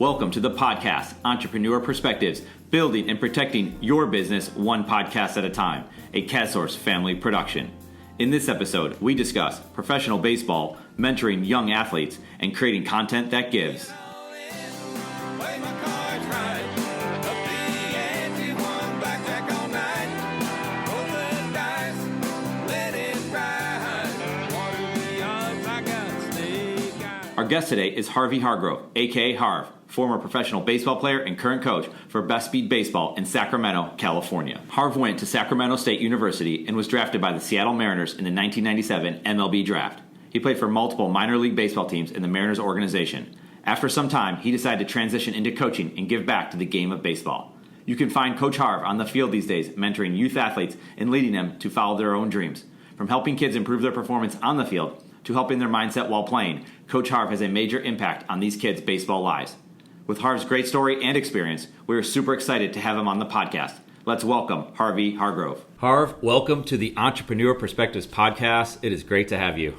Welcome to the podcast, Entrepreneur Perspectives, building and protecting your business one podcast at a time, a CASSource family production. In this episode, we discuss professional baseball, mentoring young athletes, and creating content that gives. Our guest today is Harvey Hargrove, a.k.a. Harv, former professional baseball player and current coach for Best Speed Baseball in Sacramento, California. Harv went to Sacramento State University and was drafted by the Seattle Mariners in the 1997 MLB Draft. He played for multiple minor league baseball teams in the Mariners organization. After some time, he decided to transition into coaching and give back to the game of baseball. You can find Coach Harv on the field these days, mentoring youth athletes and leading them to follow their own dreams. From helping kids improve their performance on the field to helping their mindset while playing, Coach Harv has a major impact on these kids' baseball lives. With Harv's great story and experience, we are super excited to have him on the podcast. Let's welcome Harvey Hargrove. Harv, welcome to the Entrepreneur Perspectives podcast. It is great to have you.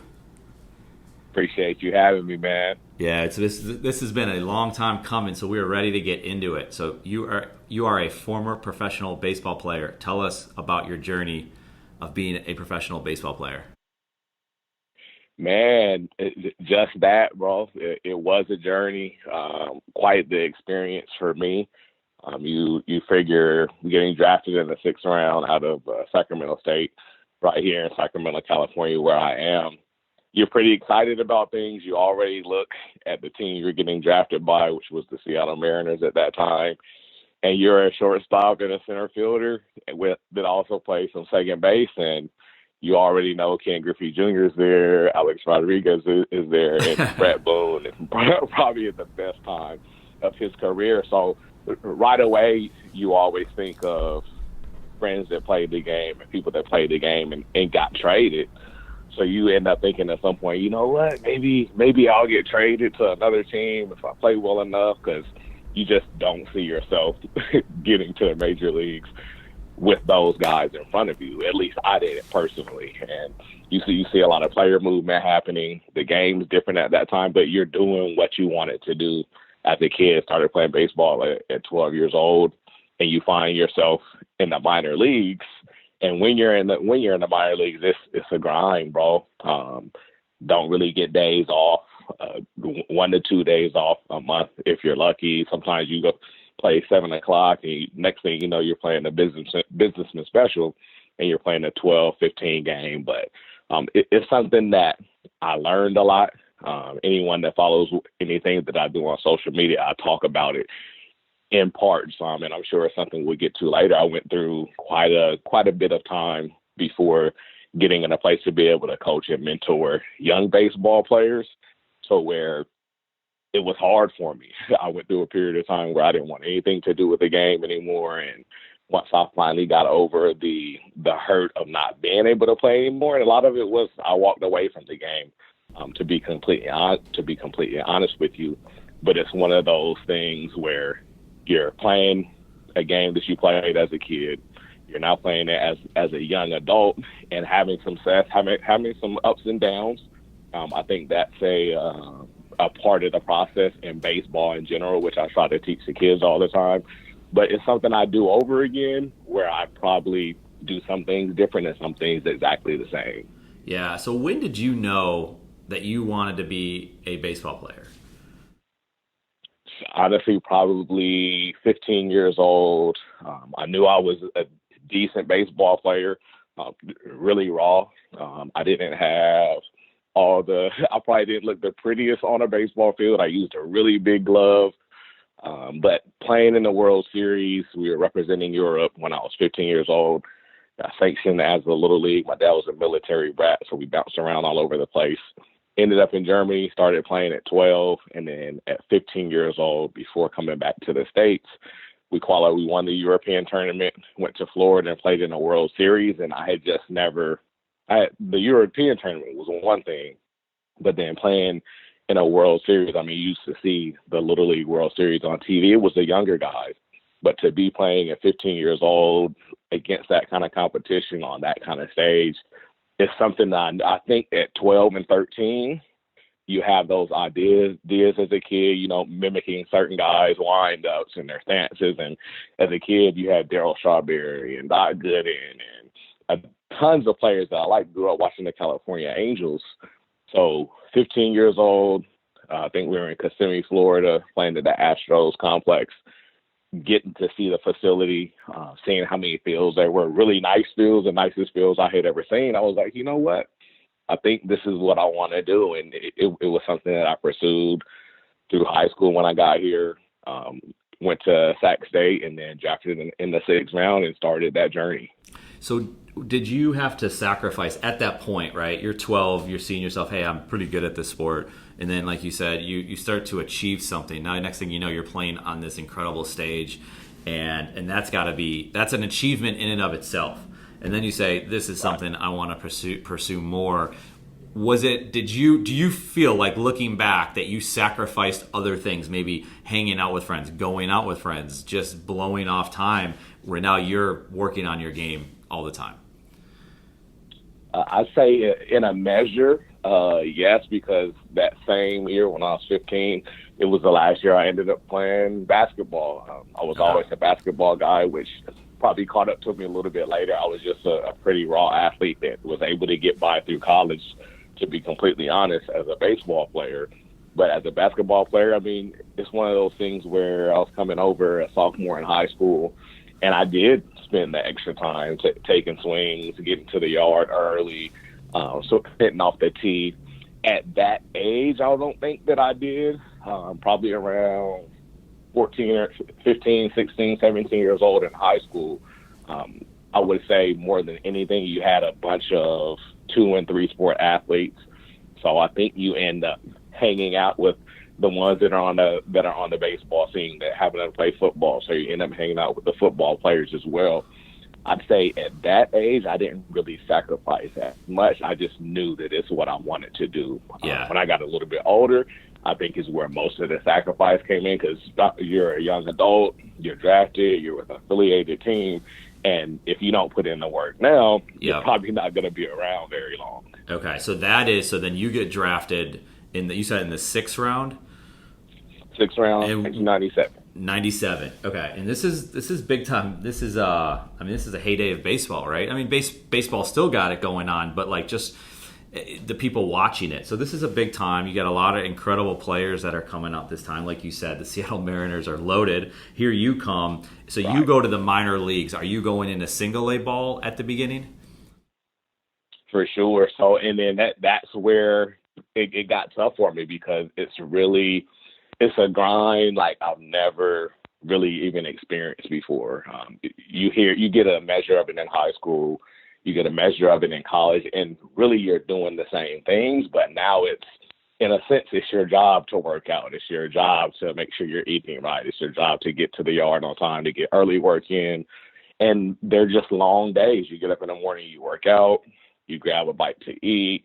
Appreciate you having me, man. Yeah, this has been a long time coming, so we are ready to get into it. So you are a former professional baseball player. Tell us about your journey of being a professional baseball player. Man, just that, bro. It was a journey, quite the experience for me. You figure getting drafted in the 6th round out of Sacramento State, right here in Sacramento, California, where I am. You're pretty excited about things. You already look at the team you're getting drafted by, which was the Seattle Mariners at that time, and you're a shortstop and a center fielder that also plays some second base, and you already know Ken Griffey Jr. is there, Alex Rodriguez is there, and Brett Boone is probably at the best time of his career. So right away, you always think of friends that played the game and people that played the game and got traded. So you end up thinking at some point, you know what, maybe I'll get traded to another team if I play well enough, because you just don't see yourself getting to the major leagues with those guys in front of you. At least I did it personally. And you see a lot of player movement happening. The game's different at that time, but you're doing what you wanted to do as a kid. Started playing baseball at 12 years old, and you find yourself in the minor leagues. And when you're in the minor leagues, it's a grind, bro. Don't really get days off, 1 to 2 days off a month if you're lucky. Sometimes you go play 7 o'clock, and next thing you know, you're playing a businessman special, and you're playing a 12-15 game. But it's something that I learned a lot. Anyone that follows anything that I do on social media, I talk about it in parts, and I'm sure it's something we'll get to later. I went through quite a bit of time before getting in a place to be able to coach and mentor young baseball players, so where it was hard for me. I went through a period of time where I didn't want anything to do with the game anymore. And once I finally got over the hurt of not being able to play anymore, and a lot of it was I walked away from the game, to be completely honest with you. But it's one of those things where you're playing a game that you played as a kid. You're now playing it as a young adult and having some success, having some ups and downs. I think that's a part of the process in baseball in general, which I try to teach the kids all the time. But it's something I do over again, where I probably do some things different and some things exactly the same. Yeah. So when did you know that you wanted to be a baseball player? Honestly, probably 15 years old. I knew I was a decent baseball player, really raw. I didn't have I probably didn't look the prettiest on a baseball field. I used a really big glove. But playing in the World Series, we were representing Europe when I was 15 years old. Got sanctioned as a little league. My dad was a military brat, so we bounced around all over the place. Ended up in Germany, started playing at 12, and then at 15 years old, before coming back to the States, we won the European tournament, went to Florida and played in the World Series, and the European tournament was one thing, but then playing in a World Series, you used to see the Little League World Series on TV. It was the younger guys, but to be playing at 15 years old against that kind of competition on that kind of stage, it's something that I think at 12 and 13, you have those ideas as a kid, you know, mimicking certain guys' wind-ups and their stances. And as a kid, you had Darryl Strawberry and Doc Gooden and tons of players that I like. Grew up watching the California Angels. So 15 years old, I think we were in Kissimmee, Florida, playing at the Astros complex, getting to see the facility, seeing how many fields there were, really nice fields, the nicest fields I had ever seen. I was like, you know what? I think this is what I want to do. And it was something that I pursued through high school when I got here, went to Sac State, and then drafted in the 6th round and started that journey. So did you have to sacrifice at that point, right? You're 12, you're seeing yourself, hey, I'm pretty good at this sport. And then, like you said, you start to achieve something. Now, next thing you know, you're playing on this incredible stage. And that's an achievement in and of itself. And then you say, this is something I want to pursue more. Do you feel like, looking back, that you sacrificed other things, maybe hanging out with friends, going out with friends, just blowing off time, where now you're working on your game all the time? I'd say in a measure, yes, because that same year when I was 15, it was the last year I ended up playing basketball. I was always a basketball guy, which probably caught up to me a little bit later. I was just a pretty raw athlete that was able to get by through college, to be completely honest, as a baseball player. But as a basketball player, I mean, it's one of those things where I was coming over a sophomore in high school, and I did spend the extra time taking swings, getting to the yard early, so hitting off the tee. At that age, I don't think that I did. Probably around 14 or 15, 16, 17 years old in high school. I would say more than anything, you had a bunch of 2 and 3 sport athletes. So I think you end up hanging out with the ones that are on the baseball scene that happen to play football. So you end up hanging out with the football players as well. I'd say at that age, I didn't really sacrifice that much. I just knew that it's what I wanted to do. Yeah. When I got a little bit older, I think is where most of the sacrifice came in, because you're a young adult, you're drafted, you're with an affiliated team, and if you don't put in the work now, you're probably not going to be around very long. Okay, so then you get drafted you said in the 6th round? 6th round, 1997. 97. Okay, and this is big time. This is this is a heyday of baseball, right? I mean, baseball still got it going on, but like just the people watching it. So this is a big time. You got a lot of incredible players that are coming up this time. Like you said, the Seattle Mariners are loaded. Here you come. So right. You go to the minor leagues. Are you going into single A ball at the beginning? For sure. So, and then that's where it got tough for me, because it's a grind like I've never really even experienced before. You get a measure of it in high school, you get a measure of it in college, and really you're doing the same things, but now it's, in a sense, it's your job to work out. It's your job to make sure you're eating right. It's your job to get to the yard on time, to get early work in. And they're just long days. You get up in the morning, you work out, you grab a bite to eat.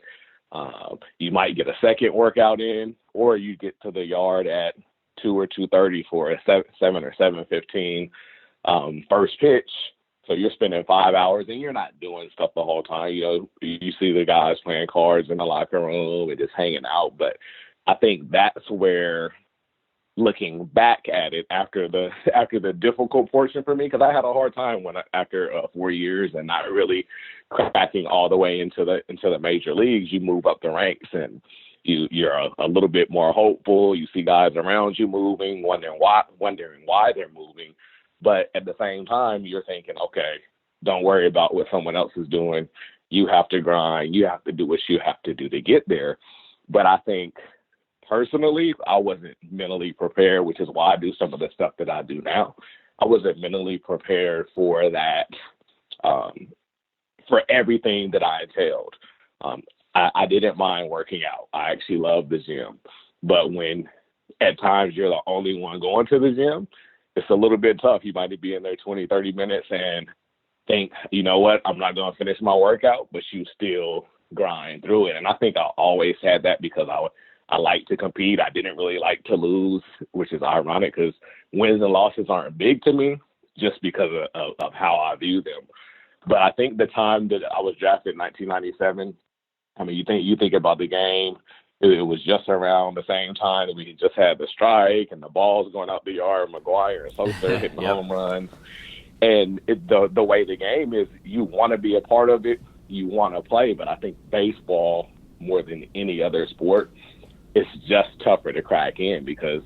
You might get a second workout in, or you get to the yard at 2 or 2:30 for a 7 or 7:15 first pitch. So you're spending 5 hours, and you're not doing stuff the whole time. You know, you see the guys playing cards in the locker room and just hanging out. But I think that's where, looking back at it after the difficult portion for me, because I had a hard time after 4 years and not really cracking all the way into the major leagues. You move up the ranks, and you're a little bit more hopeful. You see guys around you moving, wondering why they're moving. But at the same time, you're thinking, okay, don't worry about what someone else is doing. You have to grind. You have to do what you have to do to get there. But I think personally, I wasn't mentally prepared, which is why I do some of the stuff that I do now. I wasn't mentally prepared for that, for everything that I entailed. I didn't mind working out. I actually love the gym. But when at times you're the only one going to the gym, it's a little bit tough. You might be in there 20, 30 minutes and think, you know what, I'm not going to finish my workout, but you still grind through it. And I think I always had that because I like to compete. I didn't really like to lose, which is ironic because wins and losses aren't big to me just because of how I view them. But I think the time that I was drafted in 1997, I mean, you think about the game, it was just around the same time that we just had the strike and the balls going out the yard, McGuire and Sosa hitting Yep. home runs. And the way the game is, you want to be a part of it, you want to play, but I think baseball, more than any other sport, it's just tougher to crack in because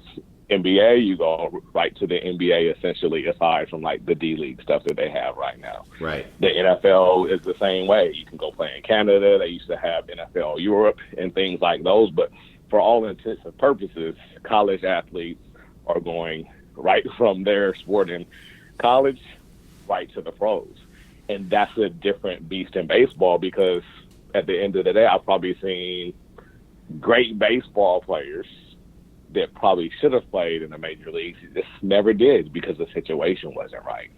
NBA, you go right to the NBA essentially, aside from like the D-League stuff that they have right now. Right. The NFL is the same way. You can go play in Canada. They used to have NFL Europe and things like those. But for all intents and purposes, college athletes are going right from their sport in college right to the pros. And that's a different beast in baseball because at the end of the day, I've probably seen great baseball players that probably should have played in the major leagues, just never did because the situation wasn't right.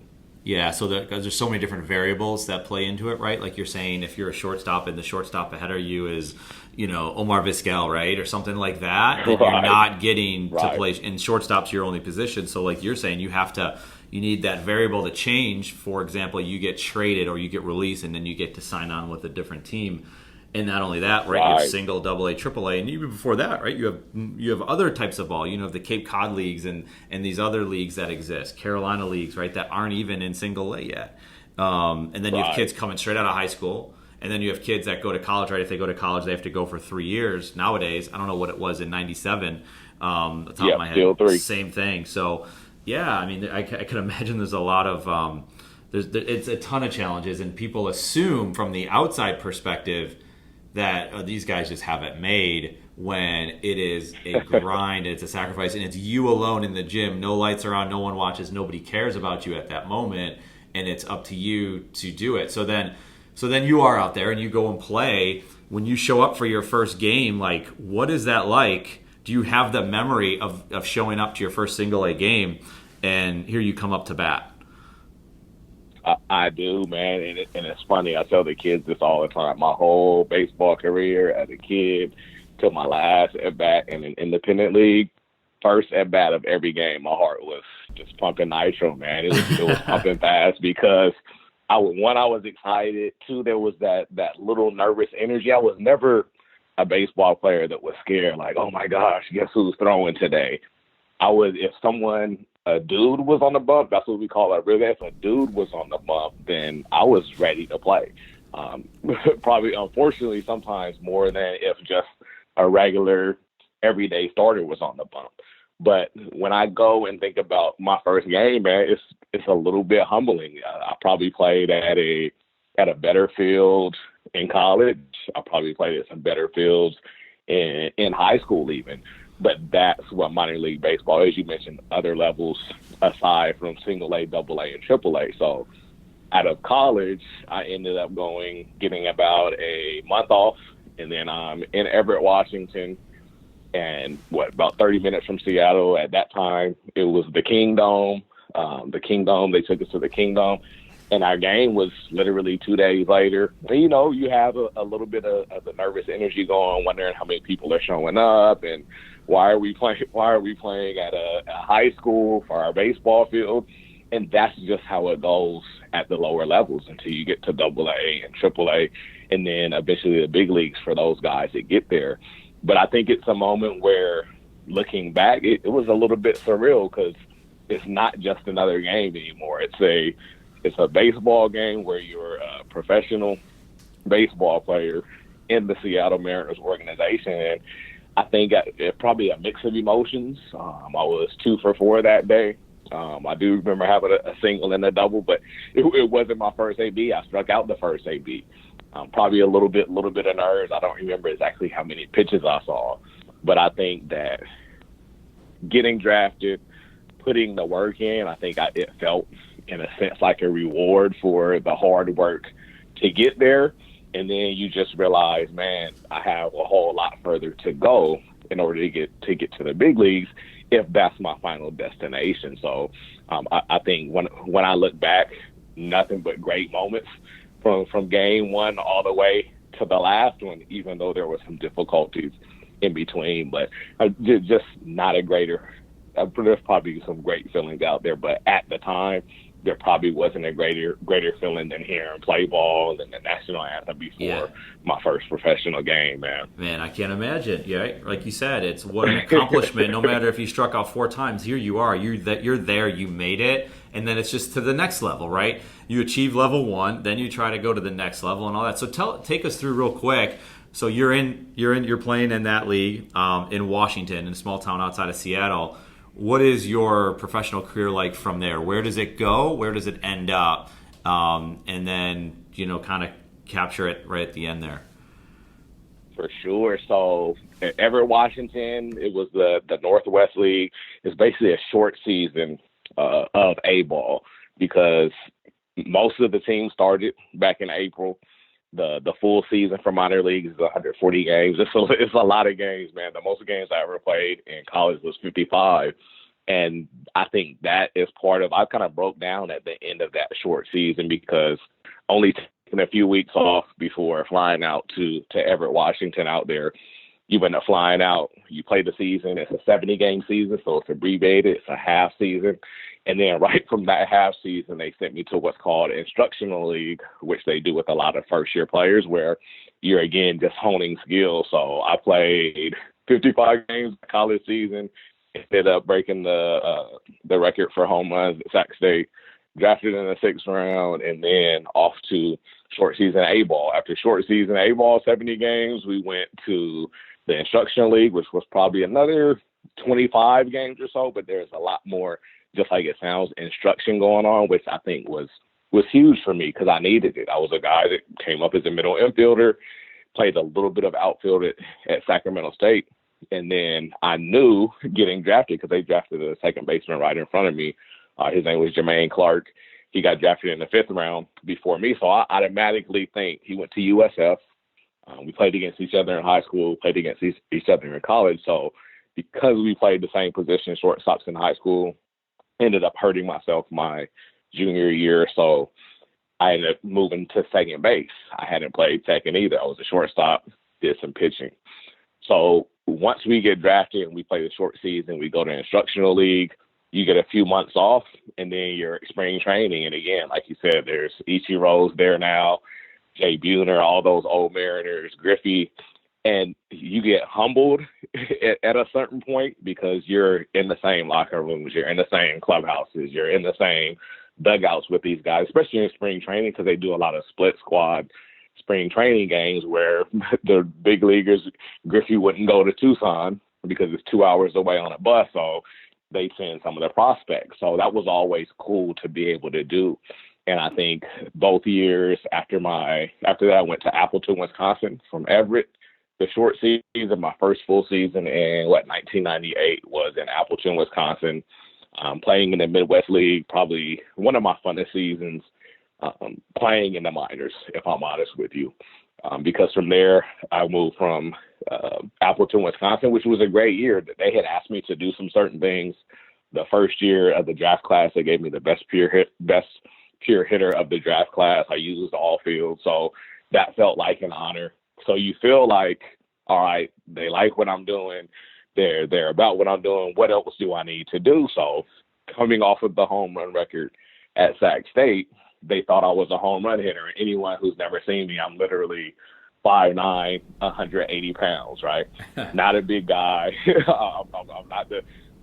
Yeah, so there's so many different variables that play into it, right? Like you're saying, if you're a shortstop and the shortstop ahead of you is, Omar Vizquel, right, or something like that, then you're not getting to play. And shortstop's your only position. So like you're saying, you need that variable to change. For example, you get traded or you get released, and then you get to sign on with a different team. And not only that, right? You have single, double A, triple A, and even before that, right? You have other types of ball. The Cape Cod leagues and these other leagues that exist, Carolina leagues, right? That aren't even in single A yet. And then you have kids coming straight out of high school, and then you have kids that go to college, right? If they go to college, they have to go for 3 years. Nowadays, I don't know what it was in '97. Off the top of my head, same thing. So, yeah, I mean, I can imagine there's a lot of it's a ton of challenges, and people assume from the outside perspective that these guys just have it made, when it is a grind, it's a sacrifice, and it's you alone in the gym. No lights are on, no one watches, nobody cares about you at that moment, and it's up to you to do it. So then you are out there and you go and play. When you show up for your first game, like, what is that like? Do you have the memory of showing up to your first single A game, and here you come up to bat? I do, man, and it's funny. I tell the kids this all the time. My whole baseball career as a kid till my last at-bat in an independent league, first at-bat of every game, my heart was just pumping nitro, man. It was pumping fast because, I was excited. Two, there was that little nervous energy. I was never a baseball player that was scared, like, oh, my gosh, guess who's throwing today? A dude was on the bump, that's what we call it. Really, if a dude was on the bump, then I was ready to play. Probably, unfortunately, sometimes more than if just a regular everyday starter was on the bump. But when I go and think about my first game, man, it's a little bit humbling. I probably played at a better field in college. I probably played at some better fields in high school even. But that's what minor league baseball is. You mentioned other levels aside from single A, double A, and triple A. So out of college, I ended up getting about a month off, and then I'm in Everett, Washington, and about 30 minutes from Seattle. At that time, it was the Kingdome. They took us to the Kingdome, and our game was literally 2 days later. And, you have a little bit of the nervous energy going, wondering how many people are showing up, and why are we playing at a high school for our baseball field? And that's just how it goes at the lower levels until you get to double A and triple A, and then eventually the big leagues for those guys that get there. But I think it's a moment where, looking back, it was a little bit surreal because it's not just another game anymore. It's a baseball game where you're a professional baseball player in the Seattle Mariners organization. And I think it's probably a mix of emotions. I was 2 for 4 that day. I do remember having a single and a double, but it wasn't my first AB. I struck out the first AB. Probably a little bit of nerves. I don't remember exactly how many pitches I saw, but I think that getting drafted, putting the work in, I think it felt in a sense like a reward for the hard work to get there. And then you just realize, man, I have a whole lot further to go in order to get to the big leagues if that's my final destination. So I think when I look back, nothing but great moments from game one all the way to the last one, even though there were some difficulties in between. But just not a greater – there's probably some great feelings out there. But at the time, there probably wasn't a greater feeling than hearing play ball and the national anthem before my first professional game, man. Man, I can't imagine. Yeah, like you said, it's what an accomplishment. No matter if you struck out 4 times, here you are. You're there. You made it, and then it's just to the next level, right? You achieve level 1, then you try to go to the next level and all that. So take us through real quick. So you're playing in that league in Washington, in a small town outside of Seattle. What is your professional career like from there? Where does it go? Where does it end up? And then, kind of capture it right at the end there. For sure. So at Everett, Washington, it was the Northwest League. It's basically a short season of A-ball because most of the teams started back in April. The full season for minor leagues is 140 games. It's a lot of games, man. The most games I ever played in college was 55. And I think that is part of, I kind of broke down at the end of that short season because only taking a few weeks off before flying out to Everett, Washington out there, you end up flying out, you play the season. It's a 70-game season, so it's abbreviated. It's a half season. And then right from that half season, they sent me to what's called Instructional League, which they do with a lot of first-year players where you're, again, just honing skills. So I played 55 games college season, ended up breaking the record for home runs at Sac State, drafted in the 6th round, and then off to short season A-ball. After short season A-ball, 70 games, we went to the Instructional League, which was probably another 25 games or so, but there's a lot more, just like it sounds, instruction going on, which I think was huge for me because I needed it. I was a guy that came up as a middle infielder, played a little bit of outfield at Sacramento State, and then I knew getting drafted because they drafted a second baseman right in front of me. His name was Jermaine Clark. He got drafted in the 5th round before me, so I automatically think he went to USF. We played against each other in high school, played against each other in college. So because we played the same position, shortstops in high school, ended up hurting myself my junior year. So I ended up moving to second base. I hadn't played second either. I was a shortstop, did some pitching. So once we get drafted and we play the short season, we go to Instructional League. You get a few months off, and then you're spring training. And again, like you said, there's Ichiro's there now, Jay Buhner, all those old Mariners, Griffey. And you get humbled at a certain point because you're in the same locker rooms, you're in the same clubhouses, you're in the same dugouts with these guys, especially in spring training because they do a lot of split squad spring training games where the big leaguers, Griffey wouldn't go to Tucson because it's 2 hours away on a bus, so they send some of the prospects. So that was always cool to be able to do. And I think both years after that, I went to Appleton, Wisconsin from Everett. The short season, my first full season in 1998 was in Appleton, Wisconsin, playing in the Midwest League, probably one of my funnest seasons playing in the minors, if I'm honest with you. Because from there, I moved from Appleton, Wisconsin, which was a great year. They had asked me to do some certain things. The first year of the draft class, they gave me the best pure hitter of the draft class. I used all field, so that felt like an honor. So you feel like, all right, they like what I'm doing. They're about what I'm doing. What else do I need to do? So coming off of the home run record at Sac State, they thought I was a home run hitter. And anyone who's never seen me, I'm literally 5'9", 180 pounds, right? Not a big guy. I'm not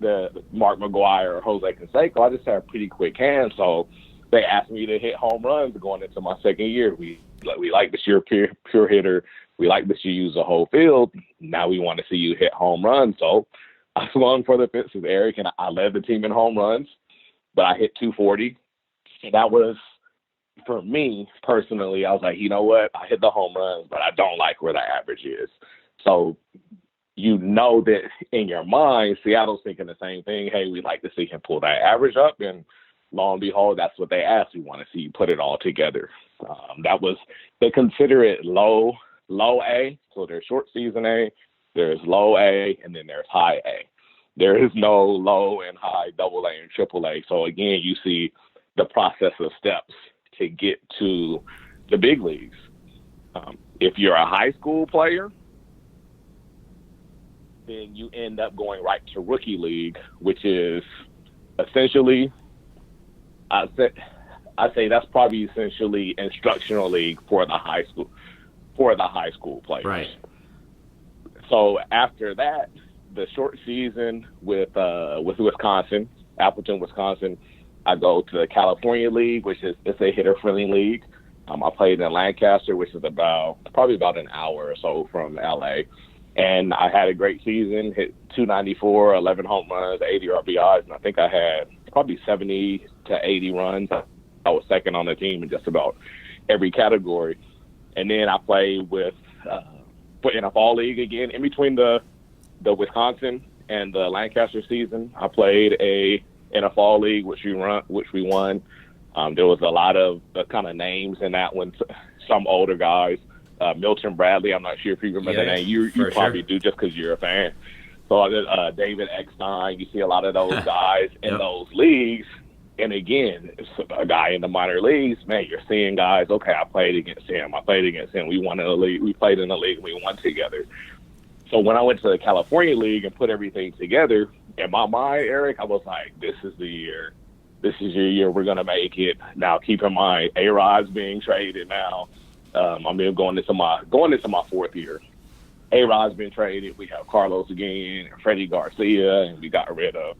the Mark McGuire or Jose Canseco. I just have pretty quick hands. So they asked me to hit home runs going into my second year. We like that you're a pure hitter. We like that you use the whole field. Now we want to see you hit home runs. So I swung for the fences, Eric, and I led the team in home runs, but I hit 240. And that was, for me personally, I was like, you know what? I hit the home runs, but I don't like where the average is. So you know that in your mind, Seattle's thinking the same thing. Hey, we'd like to see him pull that average up. And lo and behold, that's what they asked. We want to see you put it all together. They consider it low A. So there's short season A, there's low A, and then there's high A. There is no low and high double A and triple A. So again, you see the process of steps to get to the big leagues. If you're a high school player, then you end up going right to rookie league, which is essentially, I say that's probably essentially instructional league for the high school players. Right. So after that, the short season with Wisconsin, Appleton, Wisconsin, I go to the California League, which is it's a hitter-friendly league. I played in Lancaster, which is probably about an hour or so from LA. And I had a great season, hit 294, 11 home runs, 80 RBIs, and I think I had probably 70 to 80 runs. I was second on the team in just about every category. And then I played in a fall league again. In between the Wisconsin and the Lancaster season, I played in a fall league, which we won. There was a lot of kind of names in that one, some older guys. Milton Bradley, I'm not sure if you remember the name. You probably do just because you're a fan. So David Eckstein, you see a lot of those guys in those leagues. And again, it's a guy in the minor leagues, man, you're seeing guys, okay, I played against him. We won in the league. We played in the league and we won together. So when I went to the California League and put everything together, in my mind, Eric, I was like, this is the year. This is your year. We're going to make it. Now, keep in mind, A-Rod's being traded now. I'm going into my fourth year. A-Rod's been traded. We have Carlos again, and Freddie Garcia, and we got rid of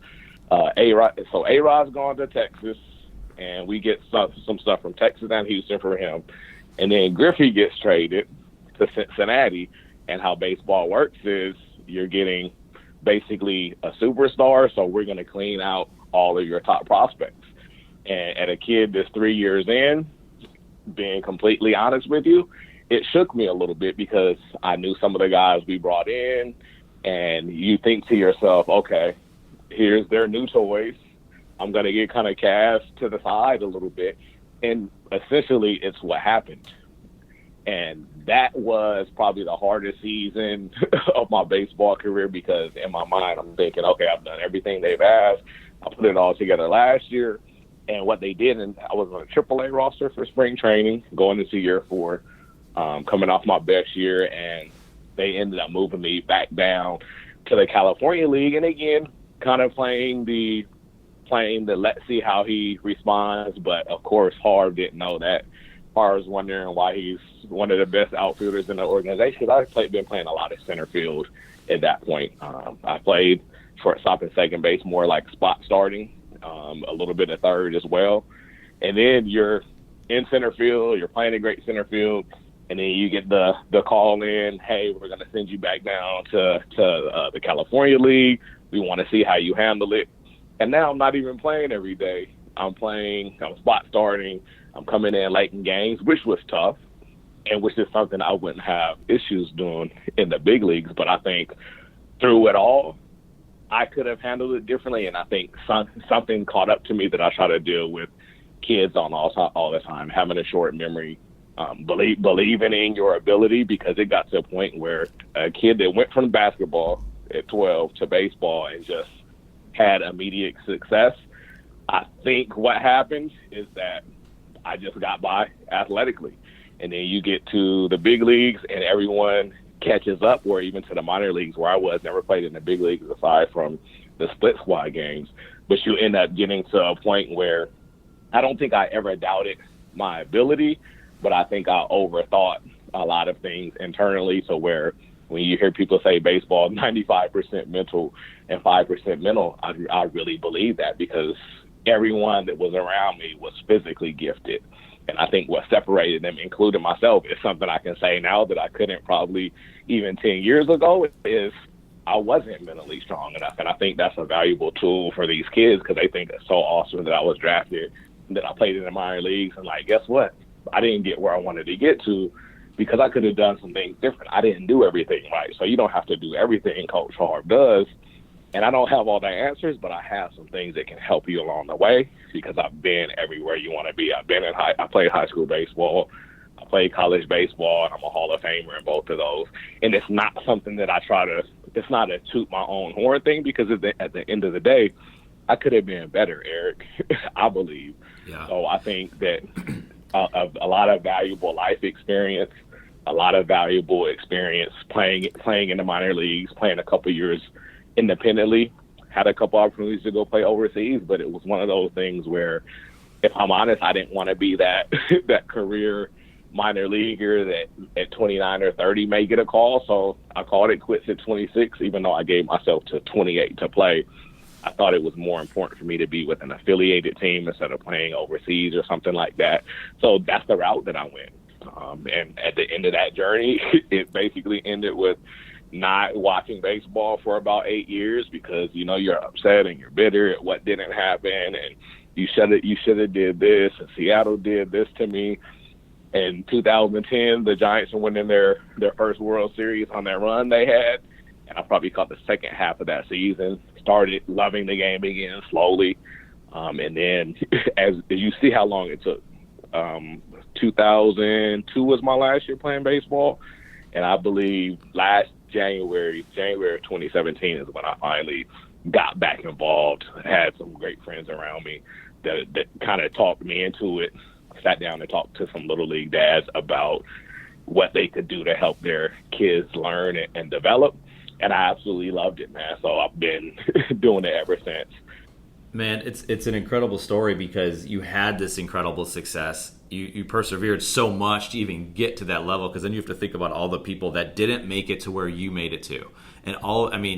A-Rod. So A-Rod's gone to Texas, and we get some stuff from Texas and Houston for him. And then Griffey gets traded to Cincinnati. And how baseball works is you're getting basically a superstar, so we're going to clean out all of your top prospects. And a kid that's 3 years in, being completely honest with you, it shook me a little bit because I knew some of the guys we brought in, and you think to yourself, okay, here's their new toys. I'm going to get kind of cast to the side a little bit. And essentially, it's what happened. And that was probably the hardest season of my baseball career because in my mind, I'm thinking, okay, I've done everything they've asked. I put it all together last year. And what they did, and I was on a AAA roster for spring training going into year 4, coming off my best year. And they ended up moving me back down to the California League. And again, kind of playing the let's see how he responds. But, of course, Harv didn't know that. Harv's wondering why he's one of the best outfielders in the organization. I've been playing a lot of center field at that point. I played shortstop and second base, more like spot starting, a little bit of third as well. And then you're in center field, you're playing a great center field, and then you get the call in, hey, we're going to send you back down to the California League. We want to see how you handle it. And now I'm not even playing every day. I'm spot starting. I'm coming in late in games, which was tough, and which is something I wouldn't have issues doing in the big leagues. But I think through it all, I could have handled it differently, and I think something caught up to me that I try to deal with kids on all the time, having a short memory, believing in your ability, because it got to a point where a kid that went from basketball at 12 to baseball and just had immediate success, I think what happened is that I just got by athletically. And then you get to the big leagues and everyone catches up, or even to the minor leagues where I never played in the big leagues aside from the split squad games. But you end up getting to a point where I don't think I ever doubted my ability, but I think I overthought a lot of things internally. So where when you hear people say baseball, 95% mental and 5% mental, I really believe that because everyone that was around me was physically gifted. And I think what separated them, including myself, is something I can say now that I couldn't probably even 10 years ago, is I wasn't mentally strong enough. And I think that's a valuable tool for these kids because they think it's so awesome that I was drafted, that I played in the minor leagues. And, like, guess what? I didn't get where I wanted to get to because I could have done some things different. I didn't do everything right. So you don't have to do everything Coach Harv does. And I don't have all the answers, but I have some things that can help you along the way because I've been everywhere you want to be. I played high school baseball, I played college baseball, and I'm a Hall of Famer in both of those. And it's not something that it's not a toot my own horn thing because at the end of the day, I could have been better, Eric, I believe. Yeah. So I think that a lot of valuable life experience, a lot of valuable experience playing in the minor leagues, playing a couple years independently, had a couple opportunities to go play overseas, but it was one of those things where if I'm honest, I didn't want to be that that career minor leaguer that at 29 or 30 may get a call. So I called it quits at 26, even though I gave myself to 28 to play. I thought it was more important for me to be with an affiliated team instead of playing overseas or something like that. So that's the route that I went. And at the end of that journey, it basically ended with not watching baseball for about 8 years because, you know, you're upset and you're bitter at what didn't happen. And you should have did this, and Seattle did this to me. In 2010, the Giants were winning their first World Series on that run they had. And I probably caught the second half of that season, started loving the game again slowly. And then as you see how long it took, 2002 was my last year playing baseball. And I believe last January of 2017 is when I finally got back involved. I had some great friends around me that kind of talked me into it. Sat down and talked to some little league dads about what they could do to help their kids learn and develop. And I absolutely loved it, man. So I've been doing it ever since. Man, it's an incredible story because you had this incredible success. You persevered so much to even get to that level, because then you have to think about all the people that didn't make it to where you made it to. And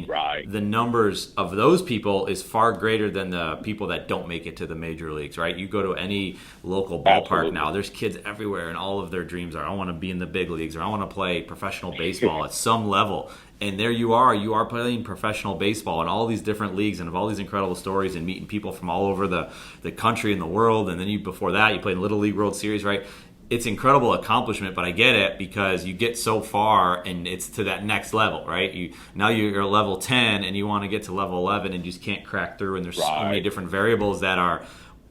Right. the numbers of those people is far greater than the people that don't make it to the major leagues, right? You go to any local ballpark Absolutely. now, there's kids everywhere, and all of their dreams are, I want to be in the big leagues, or I want to play professional baseball at some level. And there you are playing professional baseball in all these different leagues and have all these incredible stories and meeting people from all over the country and the world. And then before that, you played in Little League World Series, right? It's incredible accomplishment, but I get it because you get so far and it's to that next level, right? Now you're level 10 and you want to get to level 11 and you just can't crack through. And there's so many different variables that are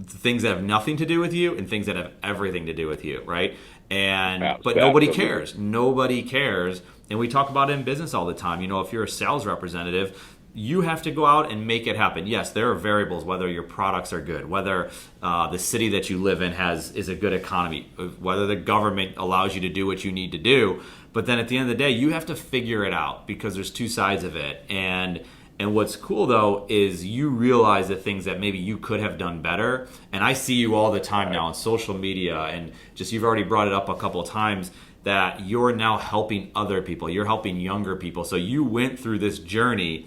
things that have nothing to do with you and things that have everything to do with you, right? But nobody cares. Nobody cares. And we talk about it in business all the time. You know, if you're a sales representative, you have to go out and make it happen. Yes, there are variables, whether your products are good, whether the city that you live in is a good economy, whether the government allows you to do what you need to do. But then at the end of the day, you have to figure it out because there's two sides of it. And what's cool, though, is you realize the things that maybe you could have done better. And I see you all the time now on social media, and just you've already brought it up a couple of times, that you're now helping other people. You're helping younger people. So you went through this journey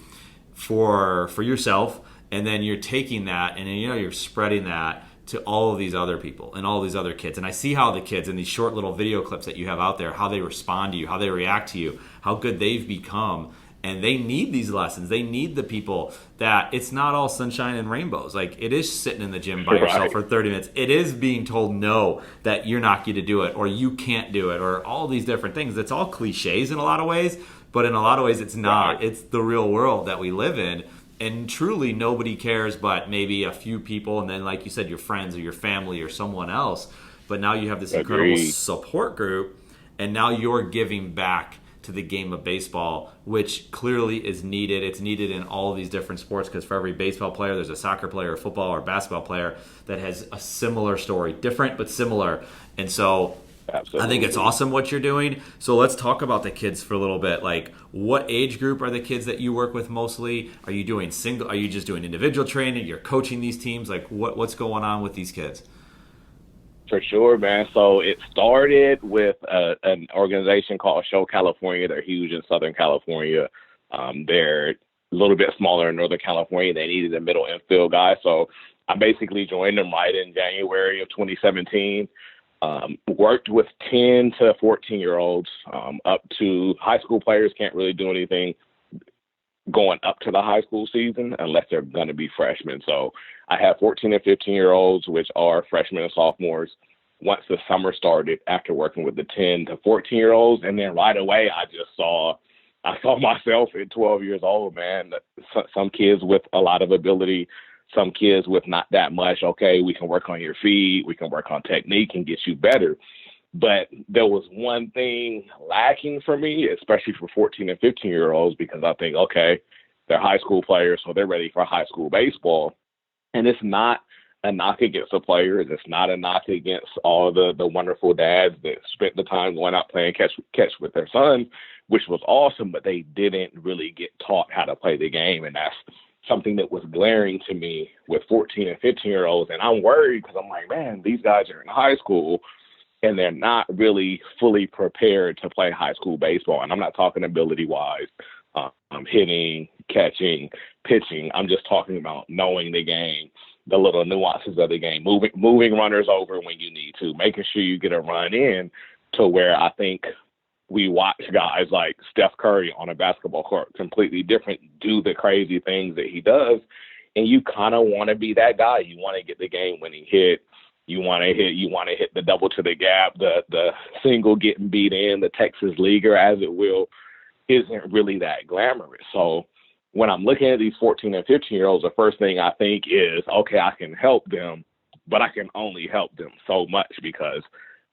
for yourself, and then you're taking that and then, you know, you're spreading that to all of these other people and all these other kids. And I see how the kids in these short little video clips that you have out there, how they respond to you, how they react to you, how good they've become. And they need these lessons. They need the people that it's not all sunshine and rainbows. Like, it is sitting in the gym by yourself for 30 minutes. It is being told no, that you're not going to do it, or you can't do it, or all these different things. It's all cliches in a lot of ways, but in a lot of ways it's not. It's the real world that we live in. And truly nobody cares but maybe a few people, and then, like you said, your friends or your family or someone else. But now you have this incredible support group, and now you're giving back to the game of baseball, which clearly is needed. It's needed in all of these different sports, because for every baseball player, there's a soccer player, a football or basketball player that has a similar story, different but similar. And so Absolutely. I think it's awesome what you're doing. So let's talk about the kids for a little bit. Like, what age group are the kids that you work with mostly? Are you doing single? Are you just doing individual training? You're coaching these teams? Like, what's going on with these kids? For sure, man. So it started with an organization called Show California. They're huge in Southern California. They're a little bit smaller in Northern California. They needed a middle infield guy. So I basically joined them right in January of 2017. Worked with 10 to 14-year-olds up to high school players. Can't really do anything going up to the high school season unless they're going to be freshmen. So I have 14 and 15-year-olds, which are freshmen and sophomores, once the summer started, after working with the 10 to 14-year-olds. And then right away, I saw myself at 12 years old, man. Some kids with a lot of ability, some kids with not that much. Okay, we can work on your feet, we can work on technique and get you better. But there was one thing lacking for me, especially for 14 and 15-year-olds, because I think, okay, they're high school players, so they're ready for high school baseball. And it's not a knock against the players. It's not a knock against all the wonderful dads that spent the time going out playing catch with their sons, which was awesome, but they didn't really get taught how to play the game. And something that was glaring to me with 14 and 15-year-olds. And I'm worried because I'm like, man, these guys are in high school and they're not really fully prepared to play high school baseball. And I'm not talking ability-wise, hitting, catching, pitching. I'm just talking about knowing the game, the little nuances of the game, moving runners over when you need to, making sure you get a run in, to where I think we watch guys like Steph Curry on a basketball court, completely different, do the crazy things that he does. And you kind of want to be that guy. You want to get the game-winning hit. You want to hit the double to the gap, the single getting beat in, the Texas leaguer, as it will, isn't really that glamorous. So when I'm looking at these 14 and 15-year-olds, the first thing I think is, okay, I can help them, but I can only help them so much because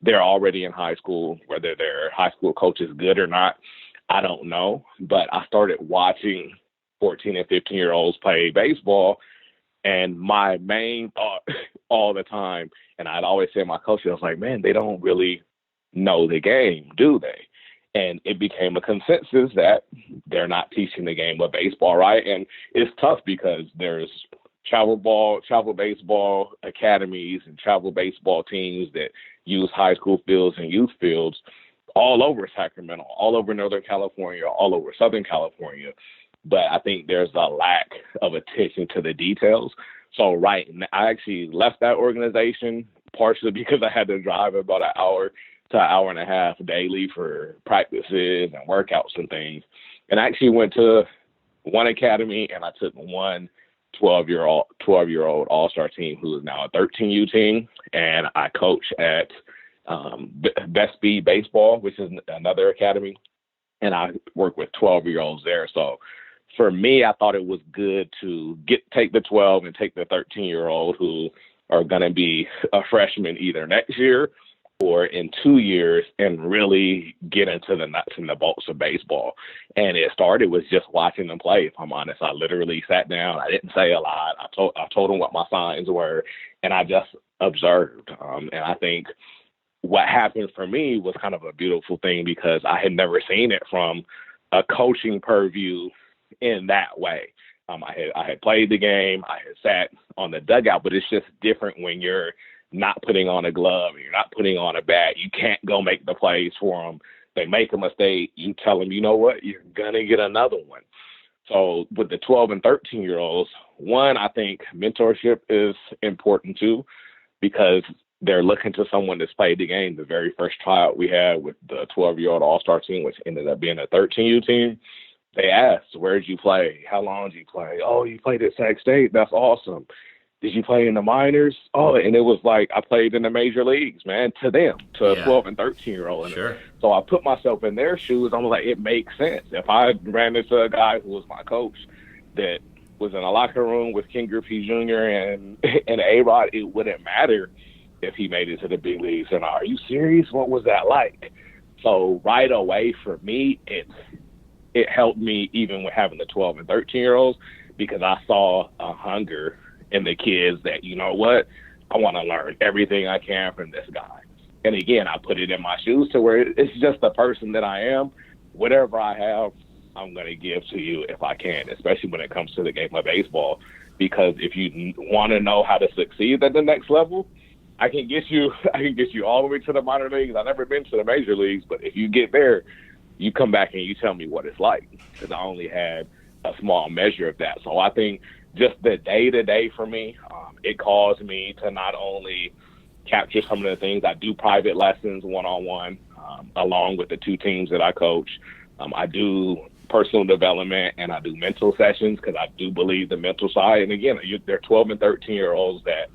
they're already in high school. Whether their high school coach is good or not, I don't know. But I started watching 14 and 15-year-olds play baseball, and my main thought all the time, and I'd always say to my coach, I was like, man, they don't really know the game, do they? And it became a consensus that they're not teaching the game of baseball right. And it's tough because there's travel baseball academies and travel baseball teams that use high school fields and youth fields all over Sacramento, all over Northern California, all over Southern California. But I think there's a lack of attention to the details. So, I actually left that organization partially because I had to drive about an hour to an hour and a half daily for practices and workouts and things. And I actually went to one academy and I took one 12-year-old all-star team who is now a 13U team. And I coach at Best Speed Baseball, which is another academy. And I work with 12-year-olds there. So for me, I thought it was good to take the 12 and take the 13-year-old who are going to be a freshman either next year or in 2 years and really get into the nuts and the bolts of baseball. And it started with just watching them play. If I'm honest, I literally sat down. I didn't say a lot. I told them what my signs were, and I just observed. And I think what happened for me was kind of a beautiful thing because I had never seen it from a coaching purview in that way. I had played the game. I had sat on the dugout, but it's just different when you're not putting on a glove and you're not putting on a bat. You can't go make the plays for them. They make a mistake. You tell them, you know what, you're going to get another one. So with the 12 and 13-year-olds, one, I think mentorship is important too, because they're looking to someone that's played the game. The very first tryout we had with the 12-year-old all-star team, which ended up being a 13U team, they asked, where did you play? How long did you play? Oh, you played at Sac State? That's awesome. Did you play in the minors? Oh, and it was like I played in the major leagues, man, to them, to a 12 and 13-year-old. Sure. So I put myself in their shoes. I'm like, it makes sense. If I ran into a guy who was my coach that was in a locker room with Ken Griffey Jr. and A-Rod, it wouldn't matter if he made it to the big leagues. And are you serious? What was that like? So right away for me, it helped me even with having the 12 and 13-year-olds because I saw a hunger in the kids that, you know what, I want to learn everything I can from this guy. And again, I put it in my shoes to where it's just the person that I am. Whatever I have, I'm going to give to you if I can, especially when it comes to the game of baseball. Because if you want to know how to succeed at the next level, I can get you all the way to the minor leagues. I've never been to the major leagues, but if you get there, you come back and you tell me what it's like, because I only had a small measure of that. So I think just the day-to-day for me, it caused me to not only capture some of the things. I do private lessons one-on-one along with the two teams that I coach. I do personal development and I do mental sessions because I do believe the mental side. And again, they're 12 and 13-year-olds that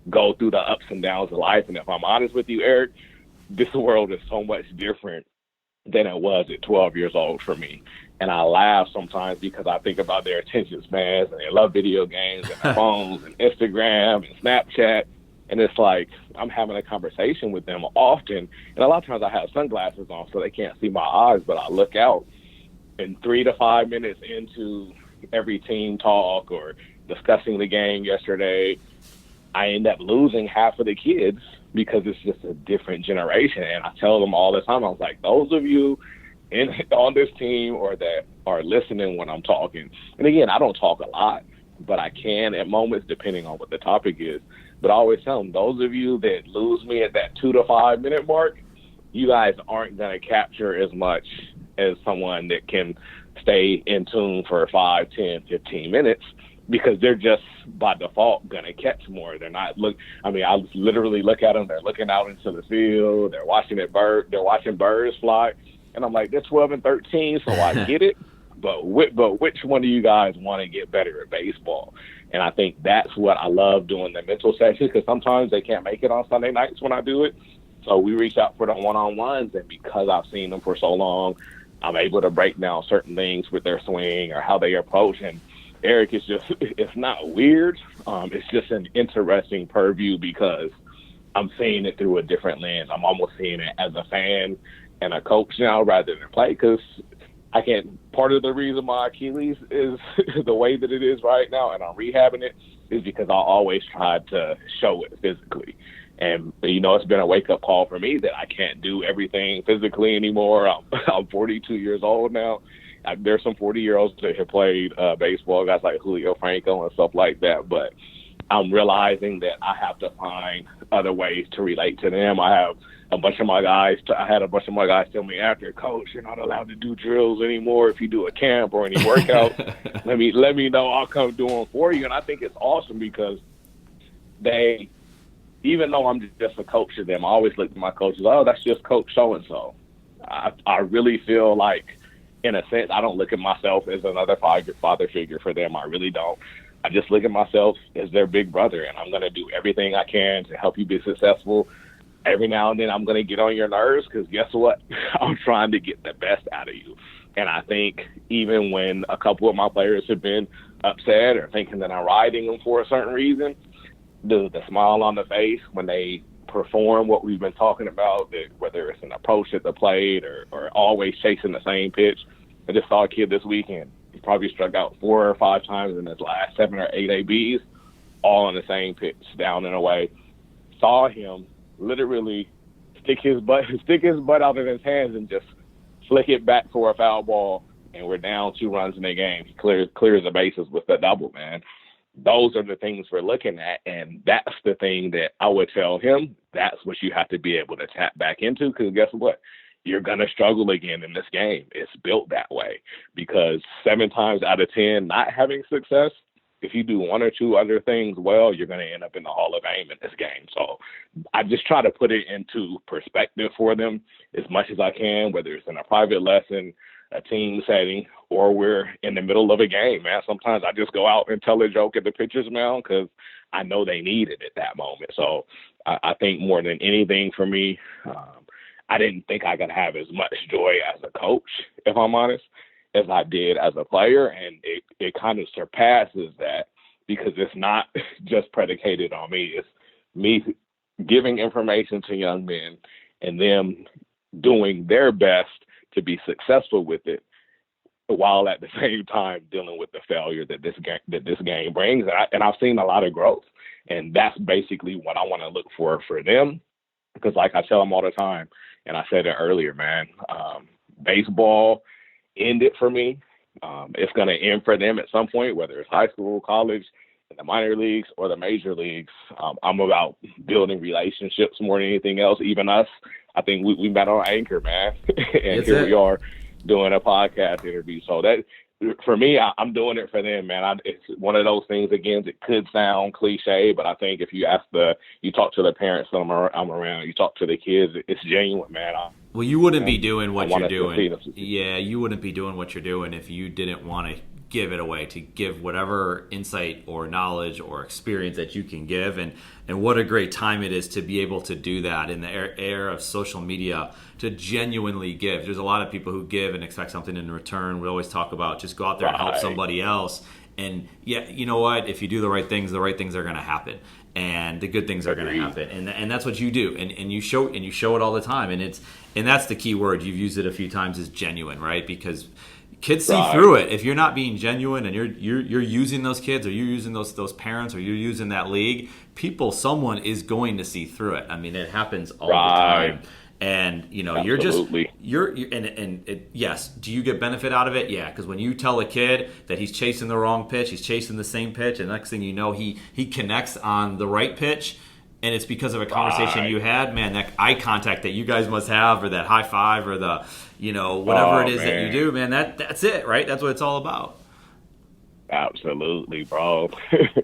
go through the ups and downs of life. And if I'm honest with you, Eric, this world is so much different than it was at 12 years old for me. And I laugh sometimes because I think about their attention spans and they love video games and their phones and Instagram and Snapchat. And it's like I'm having a conversation with them often. And a lot of times I have sunglasses on so they can't see my eyes, but I look out and 3 to 5 minutes into every team talk or discussing the game yesterday, I end up losing half of the kids because it's just a different generation. And I tell them all the time, I was like, those of you on this team or that are listening when I'm talking. And again, I don't talk a lot, but I can at moments depending on what the topic is. But I always tell them, those of you that lose me at that 2 to 5 minute mark, you guys aren't going to capture as much as someone that can stay in tune for 5, 10, 15 minutes, because they're just by default going to catch more. They're not I literally look at them. They're looking out into the field. They're watching they're watching birds fly. And I'm like, they're 12 and 13, so I get it. But which one of you guys want to get better at baseball? And I think that's what I love doing the mental sessions, because sometimes they can't make it on Sunday nights when I do it. So we reach out for the one-on-ones, and because I've seen them for so long, I'm able to break down certain things with their swing or how they approach. And Eric, it's not weird. It's just an interesting purview because I'm seeing it through a different lens. I'm almost seeing it as a fan and a coach now rather than play, because part of the reason my Achilles is the way that it is right now and I'm rehabbing it is because I always tried to show it physically. And, it's been a wake-up call for me that I can't do everything physically anymore. I'm 42 years old now. There's some 40-year-olds that have played baseball, guys like Julio Franco and stuff like that. But I'm realizing that I have to find other ways to relate to them. I had a bunch of my guys tell me after, Coach, you're not allowed to do drills anymore. If you do a camp or any workouts, let me know. I'll come do them for you. And I think it's awesome because even though I'm just a coach to them, I always look at my coaches, that's just Coach so-and-so. I really feel like, in a sense, I don't look at myself as another father figure for them. I really don't. I just look at myself as their big brother, and I'm going to do everything I can to help you be successful. Every now and then I'm going to get on your nerves because guess what? I'm trying to get the best out of you. And I think even when a couple of my players have been upset or thinking that I'm riding them for a certain reason, the smile on the face when they perform what we've been talking about, whether it's an approach at the plate or always chasing the same pitch. I just saw a kid this weekend. He probably struck out 4 or 5 times in his last 7 or 8 ABs, all on the same pitch, down and away. Saw him literally stick his butt out of his hands and just flick it back for a foul ball, and we're down 2 runs in the game. He clears the bases with the double, man. Those are the things we're looking at, and that's the thing that I would tell him. That's what you have to be able to tap back into, because guess what? You're going to struggle again in this game. It's built that way because 7 times out of 10 not having success, if you do 1 or 2 other things well, you're going to end up in the Hall of Fame in this game. So I just try to put it into perspective for them as much as I can, whether it's in a private lesson, a team setting, or we're in the middle of a game, man. Sometimes I just go out and tell a joke at the pitcher's mound because I know they need it at that moment. So I think more than anything for me, I didn't think I could have as much joy as a coach, if I'm honest, as I did as a player. And it kind of surpasses that because it's not just predicated on me. It's me giving information to young men and them doing their best to be successful with it, while at the same time dealing with the failure that this game brings. And I've seen a lot of growth, and that's basically what I want to look for them. Because like I tell them all the time, and I said it earlier, man, baseball ended for me. It's going to end for them at some point, whether it's high school, college, in the minor leagues or the major leagues. I'm about building relationships more than anything else. Even us, I think we met on Anchor, man. And here we are doing a podcast interview. So that, for me, I'm doing it for them, man. It's one of those things, again, that could sound cliche, but I think if you talk to the parents that I'm around, you talk to the kids, it's genuine, man. Well, you wouldn't be doing what you're doing. Yeah, you wouldn't be doing what you're doing if you didn't want to give it away, to give whatever insight or knowledge or experience that you can give. And what a great time it is to be able to do that in the era of social media, to genuinely give. There's a lot of people who give and expect something in return. We always talk about just go out there and help somebody else. And yeah, you know what? If you do the right things are going to happen. And the good things are going to happen, and that's what you do, and you show it all the time, and that's the key word. You've used it a few times, is genuine, right? Because kids see through it. If you're not being genuine and you're using those kids, or you're using those parents, or you're using that league, someone is going to see through it. I mean, it happens all the time. And, Absolutely. yes, do you get benefit out of it? Yeah, because when you tell a kid that he's chasing the wrong pitch, he's chasing the same pitch, and next thing you know, he connects on the right pitch, and it's because of a conversation you had, man, that eye contact that you guys must have, or that high five, or the, whatever it is that you do, man, that's it, right? That's what it's all about. Absolutely, bro.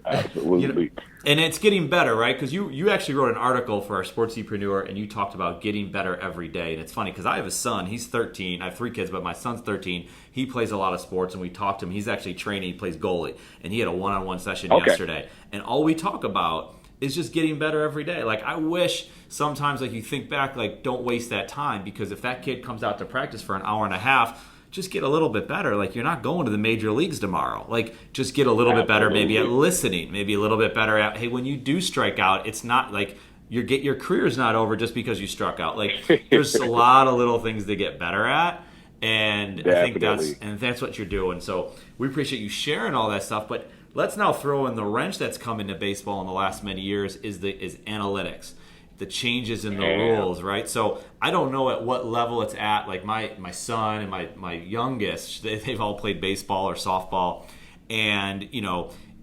Absolutely. And it's getting better, right? Because you actually wrote an article for our Sportsepreneur, and you talked about getting better every day. And it's funny because I have a son. He's 13. I have 3 kids, but my son's 13. He plays a lot of sports, and we talked to him. He's actually training. He plays goalie, and he had a one-on-one session yesterday. And all we talk about is just getting better every day. Like, I wish sometimes, like, you think back, like, don't waste that time, because if that kid comes out to practice for an hour and a half, just get a little bit better. Like, you're not going to the major leagues tomorrow. Like, just get a little bit better, maybe at listening, maybe a little bit better at, hey, when you do strike out, it's not like your career's not over just because you struck out. Like, there's a lot of little things to get better at. And Definitely. I think that's what you're doing. So we appreciate you sharing all that stuff. But let's now throw in the wrench that's come into baseball in the last many years is analytics. The changes in the rules, right? So I don't know at what level it's at. Like my son and my youngest, they've all played baseball or softball, and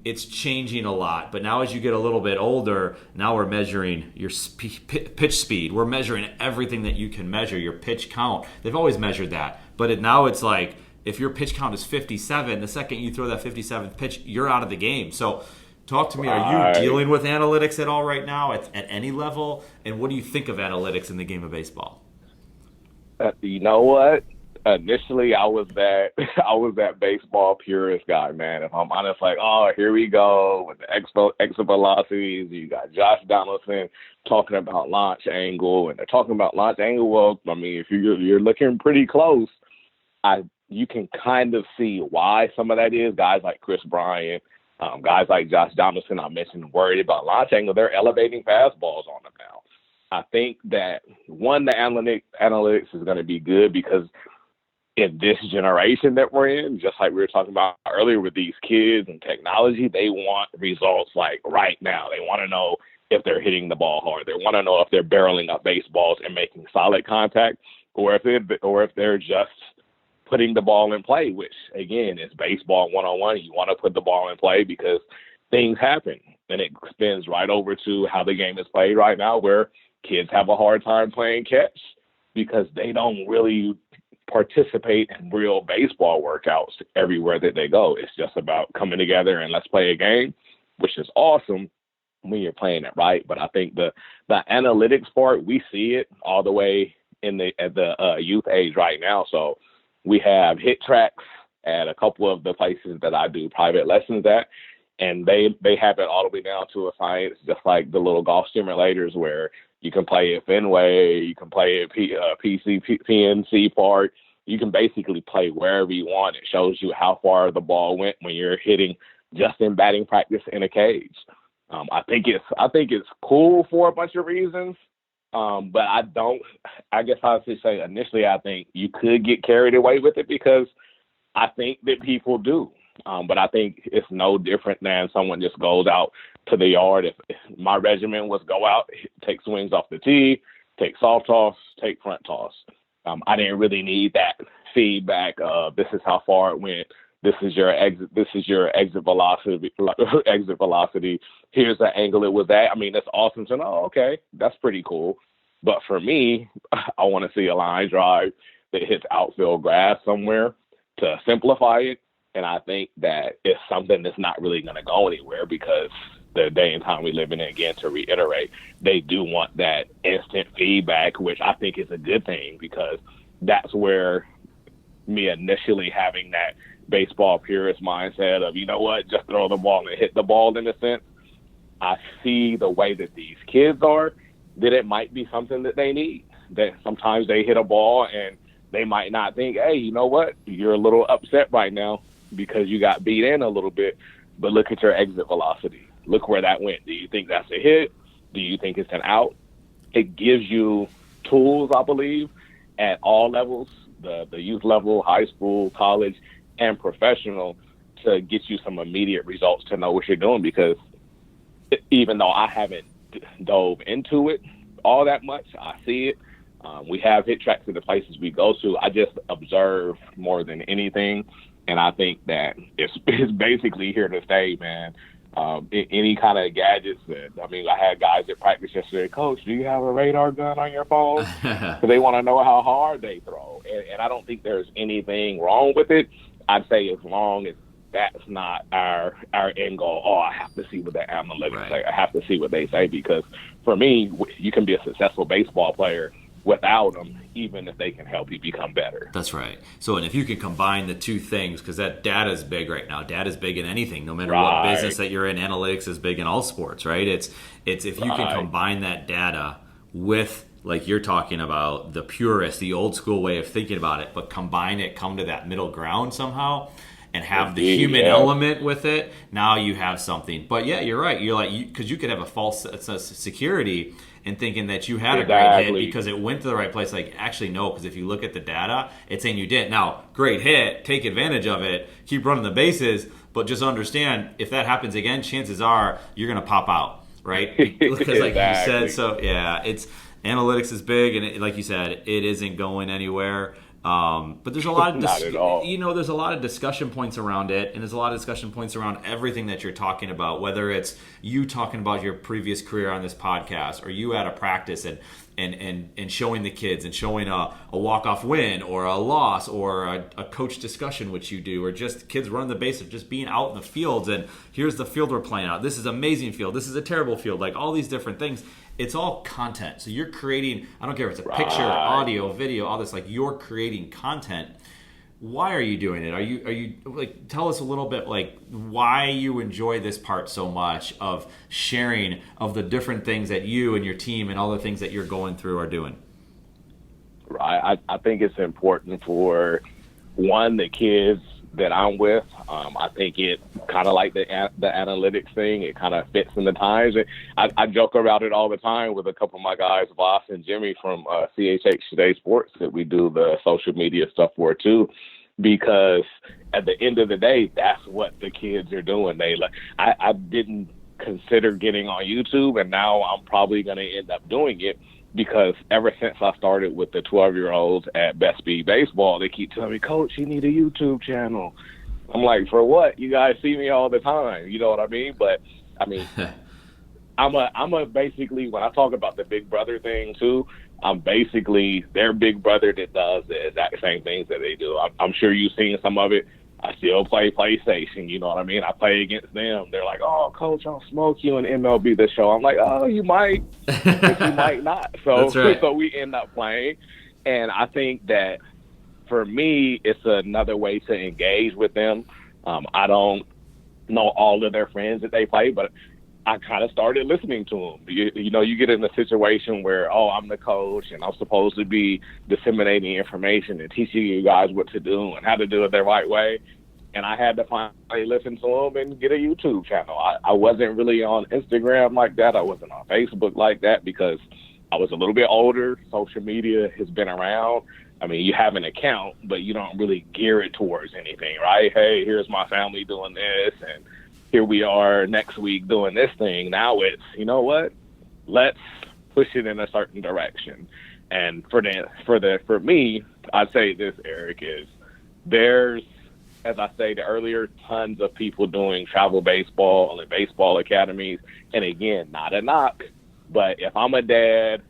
it's changing a lot. But now as you get a little bit older, now we're measuring your pitch speed. We're measuring everything that you can measure, your pitch count. They've always measured that, but now it's like if your pitch count is 57, the second you throw that 57th pitch, you're out of the game. So talk to me. Are you dealing with analytics at all right now at any level? And what do you think of analytics in the game of baseball? You know what? Initially, I was that baseball purist guy, man. If I'm honest, like, oh, here we go with the exit velocities. You got Josh Donaldson talking about launch angle, and they're talking about launch angle. Well, I mean, if you're looking pretty close, you can kind of see why some of that is. Guys like Chris Bryant. Guys like Josh Donaldson, I mentioned, worried about launch angle. They're elevating fastballs on them now. I think that, one, the analytics is going to be good because in this generation that we're in, just like we were talking about earlier with these kids and technology, they want results like right now. They want to know if they're hitting the ball hard. They want to know if they're barreling up baseballs and making solid contact, or if they're just putting the ball in play, which, again, is baseball 101. You want to put the ball in play because things happen, and it spins right over to how the game is played right now, where kids have a hard time playing catch because they don't really participate in real baseball workouts everywhere that they go. It's just about coming together and let's play a game, which is awesome when you're playing it right. But I think the analytics part, we see it all the way at the youth age right now. So we have hit tracks at a couple of the places that I do private lessons at, and they have it all the way down to a science, just like the little golf simulators where you can play at Fenway, you can play at PNC Park. You can basically play wherever you want. It shows you how far the ball went when you're hitting just in batting practice in a cage. I think it's cool for a bunch of reasons. But I guess I would say initially, I think you could get carried away with it because I think that people do. But I think it's no different than someone just goes out to the yard. If my regimen was go out, take swings off the tee, take soft toss, take front toss. I didn't really need that feedback of this is how far it went. This is your exit velocity. Here's the angle it was at. I mean, that's awesome to know. Okay, that's pretty cool. But for me, I want to see a line drive that hits outfield grass somewhere to simplify it. And I think that it's something that's not really going to go anywhere because the day and time we live in, again, to reiterate, they do want that instant feedback, which I think is a good thing because that's where me initially having that baseball purist mindset of, you know what, just throw the ball and hit the ball in a sense. I see the way that these kids are, that it might be something that they need. That sometimes they hit a ball and they might not think, hey, you know what, you're a little upset right now because you got beat in a little bit, but look at your exit velocity. Look where that went. Do you think that's a hit? Do you think it's an out? It gives you tools, I believe, at all levels, the youth level, high school, college, and professional, to get you some immediate results to know what you're doing. Because even though I haven't dove into it all that much, I see it. We have hit tracks in the places we go to. I just observe more than anything, and I think that it's basically here to stay, man. Any kind of gadgets I had guys at practice yesterday, Coach, do you have a radar gun on your phone? Because they want to know how hard they throw. And I don't think there's anything wrong with it. I'd say as long as that's not our end goal. Oh, I have to see what the analytics say. I have to see what they say, because for me, you can be a successful baseball player without them, even if they can help you become better. That's right. So, and if you can combine the two things, because that data is big right now. Data is big in anything, no matter what business that you're in. Analytics is big in all sports, right? It's if you can combine that data with, like you're talking about, the purist, the old school way of thinking about it, but combine it, come to that middle ground somehow, and have the human element with it. Now you have something. But yeah, you're right. You're like, because you could have a false sense of security and thinking that you had a great hit because it went to the right place. Like, actually, no, because if you look at the data, it's saying you didn't. Now, great hit, take advantage of it, keep running the bases, but just understand, if that happens again, chances are you're going to pop out, right? Because like you said, so yeah, it's analytics is big, and like you said, it isn't going anywhere. But there's a lot of there's a lot of discussion points around it, and there's a lot of discussion points around everything that you're talking about, whether it's you talking about your previous career on this podcast, or you at a practice and showing the kids and showing a walk-off win or a loss, or a coach discussion, which you do, or just kids running the base, of just being out in the fields, and here's the field we're playing out. This is an amazing field. This is a terrible field. Like, all these different things. It's all content. So you're creating, I don't care if it's a picture, audio, video, all this, like, you're creating content. Why are you doing it? Are you like, tell us a little bit, like, why you enjoy this part so much of sharing of the different things that you and your team and all the things that you're going through are doing? Right. I think it's important for, one, the kids that I'm with. I think it kind of like the analytics thing. It kind of fits in the times. I joke about it all the time with a couple of my guys, Voss and Jimmy from CHH Today Sports, that we do the social media stuff for too, because at the end of the day, that's what the kids are doing. I didn't consider getting on YouTube, and now I'm probably going to end up doing it, because ever since I started with the 12-year-olds at Best Speed Baseball, they keep telling me, Coach, you need a YouTube channel. I'm like, for what? You guys see me all the time. You know what I mean? But, I mean, I'm a basically, when I talk about the big brother thing, too, I'm basically their big brother that does the exact same things that they do. I'm sure you've seen some of it. I still play PlayStation, you know what I mean? I play against them. They're like, oh, Coach, I'll smoke you in MLB The Show. I'm like, oh, you might, but you might not. So, so we end up playing. And I think that for me, it's another way to engage with them. I don't know all of their friends that they play, but I kind of started listening to them. You know, you get in a situation where, oh, I'm the coach and I'm supposed to be disseminating information and teaching you guys what to do and how to do it the right way. And I had to finally listen to them and get a YouTube channel. I wasn't really on Instagram like that. I wasn't on Facebook like that, because I was a little bit older. Social media has been around. I mean, you have an account, but you don't really gear it towards anything, right? Hey, here's my family doing this, and here we are next week doing this thing. Now it's, you know what? Let's push it in a certain direction. And for me, I'd say this, Eric, is there's, as I stated earlier, tons of people doing travel baseball and baseball academies. And again, not a knock, but if I'm a dad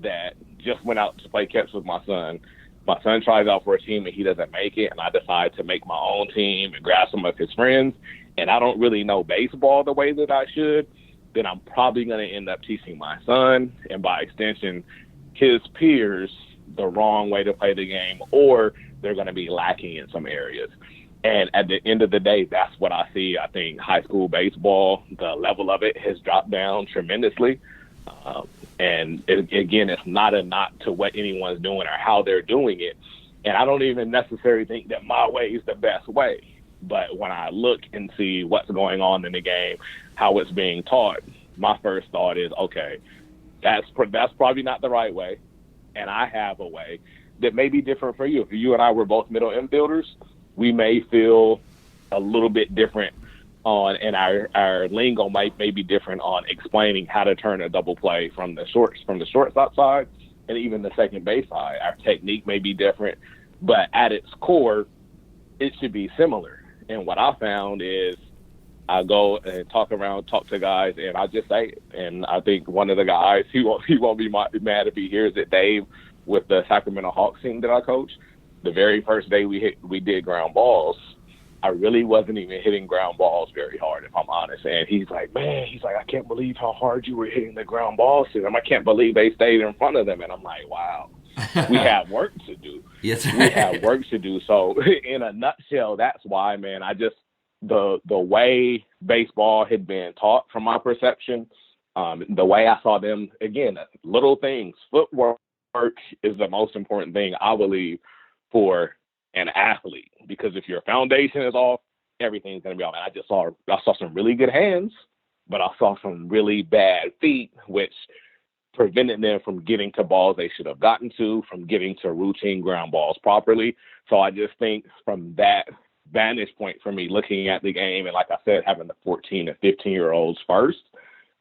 that just went out to play catch with my son tries out for a team and he doesn't make it, and I decide to make my own team and grab some of his friends, and I don't really know baseball the way that I should, then I'm probably going to end up teaching my son, and by extension, his peers, the wrong way to play the game, or they're going to be lacking in some areas. And at the end of the day, that's what I see. I think high school baseball, the level of it has dropped down tremendously. Again, it's not a knock to what anyone's doing or how they're doing it. And I don't even necessarily think that my way is the best way. But when I look and see what's going on in the game, how it's being taught, my first thought is, okay, that's probably not the right way. And I have a way that may be different for you. If you and I were both middle infielders, we may feel a little bit different and our lingo may be different on explaining how to turn a double play from the shortstop side and even the second base side. Our technique may be different, but at its core, it should be similar. And what I found is I go and talk to guys, and I just say it. And I think one of the guys, he won't be mad if he hears it, Dave, with the Sacramento Hawks team that I coach. The very first day we did ground balls, I really wasn't even hitting ground balls very hard, if I'm honest. And he's like, man, I can't believe how hard you were hitting the ground balls to them. I can't believe they stayed in front of them. And I'm like, wow, we have work to do. Yes, we have work to do. So in a nutshell, that's why, man, the way baseball had been taught from my perception, the way I saw them, again, little things, footwork is the most important thing, I believe, for an athlete, because if your foundation is off, everything's going to be off. And I saw some really good hands, but I saw some really bad feet, which prevented them from getting to balls they should have gotten to, from getting to routine ground balls properly. So I just think from that vantage point for me, looking at the game, and like I said, having the 14 and 15-year-olds first,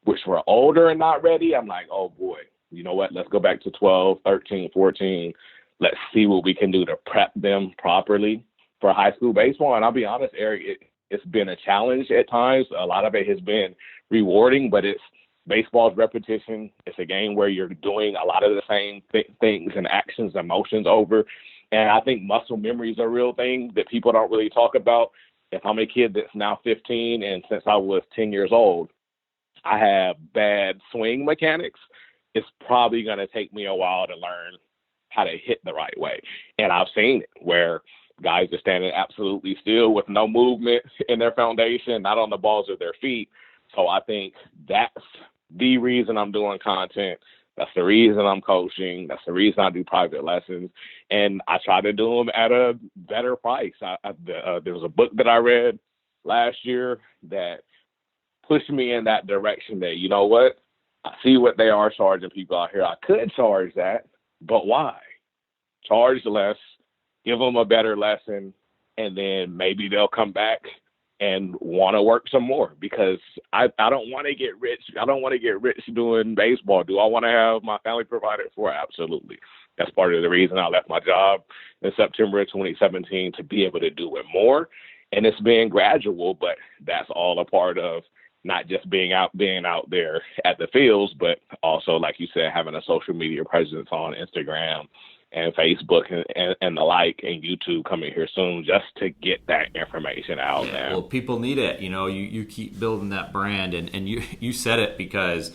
which were older and not ready, I'm like, oh boy, you know what? Let's go back to 12, 13, 14. Let's see what we can do to prep them properly for high school baseball. And I'll be honest, Eric, it's been a challenge at times. A lot of it has been rewarding, but baseball's repetition. It's a game where you're doing a lot of the same things and actions and motions over. And I think muscle memory is a real thing that people don't really talk about. If I'm a kid that's now 15, and since I was 10 years old, I have bad swing mechanics, it's probably going to take me a while to learn how to hit the right way. And I've seen it where guys are standing absolutely still with no movement in their foundation, not on the balls of their feet. So I think that's the reason I'm doing content. That's the reason I'm coaching. That's the reason I do private lessons. And I try to do them at a better price. There was a book that I read last year that pushed me in that direction that, you know what? I see what they are charging people out here. I could charge that, but why? Charge less, give them a better lesson, and then maybe they'll come back and want to work some more, because I don't want to get rich. I don't want to get rich doing baseball. Do I want to have my family provided for? Absolutely. That's part of the reason I left my job in September of 2017, to be able to do it more. And it's been gradual, but that's all a part of not just being out there at the fields, but also, like you said, having a social media presence on Instagram and Facebook and the like, and YouTube coming here soon, just to get that information out there. Well, people need it. You know, you keep building that brand, and you said it because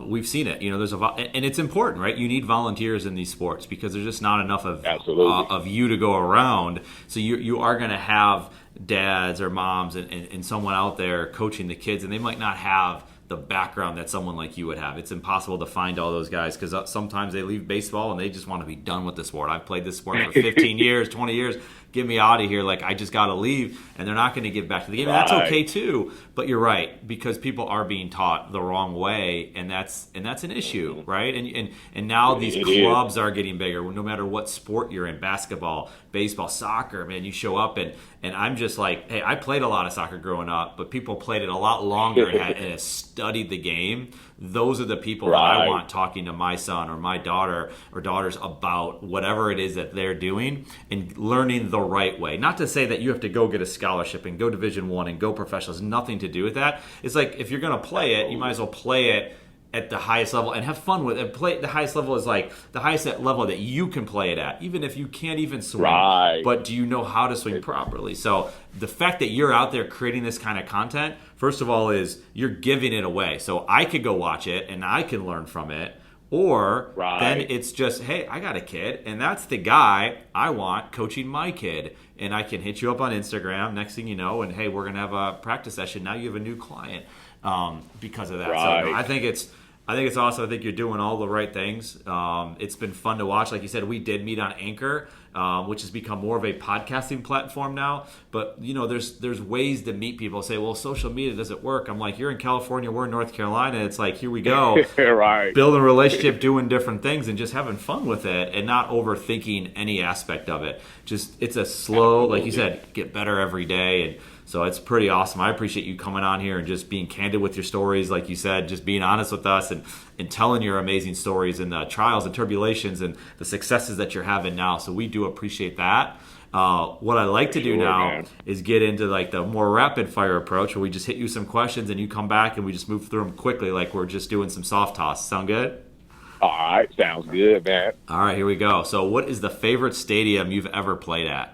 we've seen it. You know, and it's important, right? You need volunteers in these sports because there's just not enough of you to go around. So you are going to have dads or moms and someone out there coaching the kids, and they might not have the background that someone like you would have. It's impossible to find all those guys because sometimes they leave baseball and they just want to be done with the sport. I've played this sport for 15 years, 20 years. Get me out of here. Like, I just got to leave, and they're not going to get back to the game. Right. And that's okay too. But you're right, because people are being taught the wrong way, and that's an issue, right? And now these clubs are getting bigger. No matter what sport you're in, basketball, baseball, soccer, man, you show up and I'm just like, hey, I played a lot of soccer growing up, but people played it a lot longer and have studied the game. Those are the people that I want talking to my son or my daughter or daughters about whatever it is that they're doing and learning the right way. Not to say that you have to go get a scholarship and go Division I and go professional. It's nothing to do with that. It's like, if you're going to play it, you might as well play it at the highest level and have fun with it. Play the highest level is like the highest level that you can play it at, even if you can't even swing. Right. But do you know how to swing properly? So the fact that you're out there creating this kind of content, first of all, is you're giving it away. So I could go watch it and I can learn from it. Or then it's just, hey, I got a kid, and that's the guy I want coaching my kid. And I can hit you up on Instagram, next thing you know, and hey, we're going to have a practice session. Now you have a new client because of that. Right. So I think it's awesome. I think you're doing all the right things. It's been fun to watch. Like you said, we did meet on Anchor, which has become more of a podcasting platform now. But, you know, there's ways to meet people. Say, well, social media doesn't work. I'm like, you're in California, we're in North Carolina. It's like, here we go. Right. Building a relationship, doing different things, and just having fun with it and not overthinking any aspect of it. Just, it's a slow, like you said, get better every day. And So it's pretty awesome. I appreciate you coming on here and just being candid with your stories, like you said, just being honest with us and telling your amazing stories and the trials and tribulations and the successes that you're having now. So we do appreciate that. What I like to do now is get into like the more rapid fire approach where we just hit you some questions and you come back and we just move through them quickly like we're just doing some soft toss. Sound good? All right. Sounds good, man. All right, here we go. So what is the favorite stadium you've ever played at?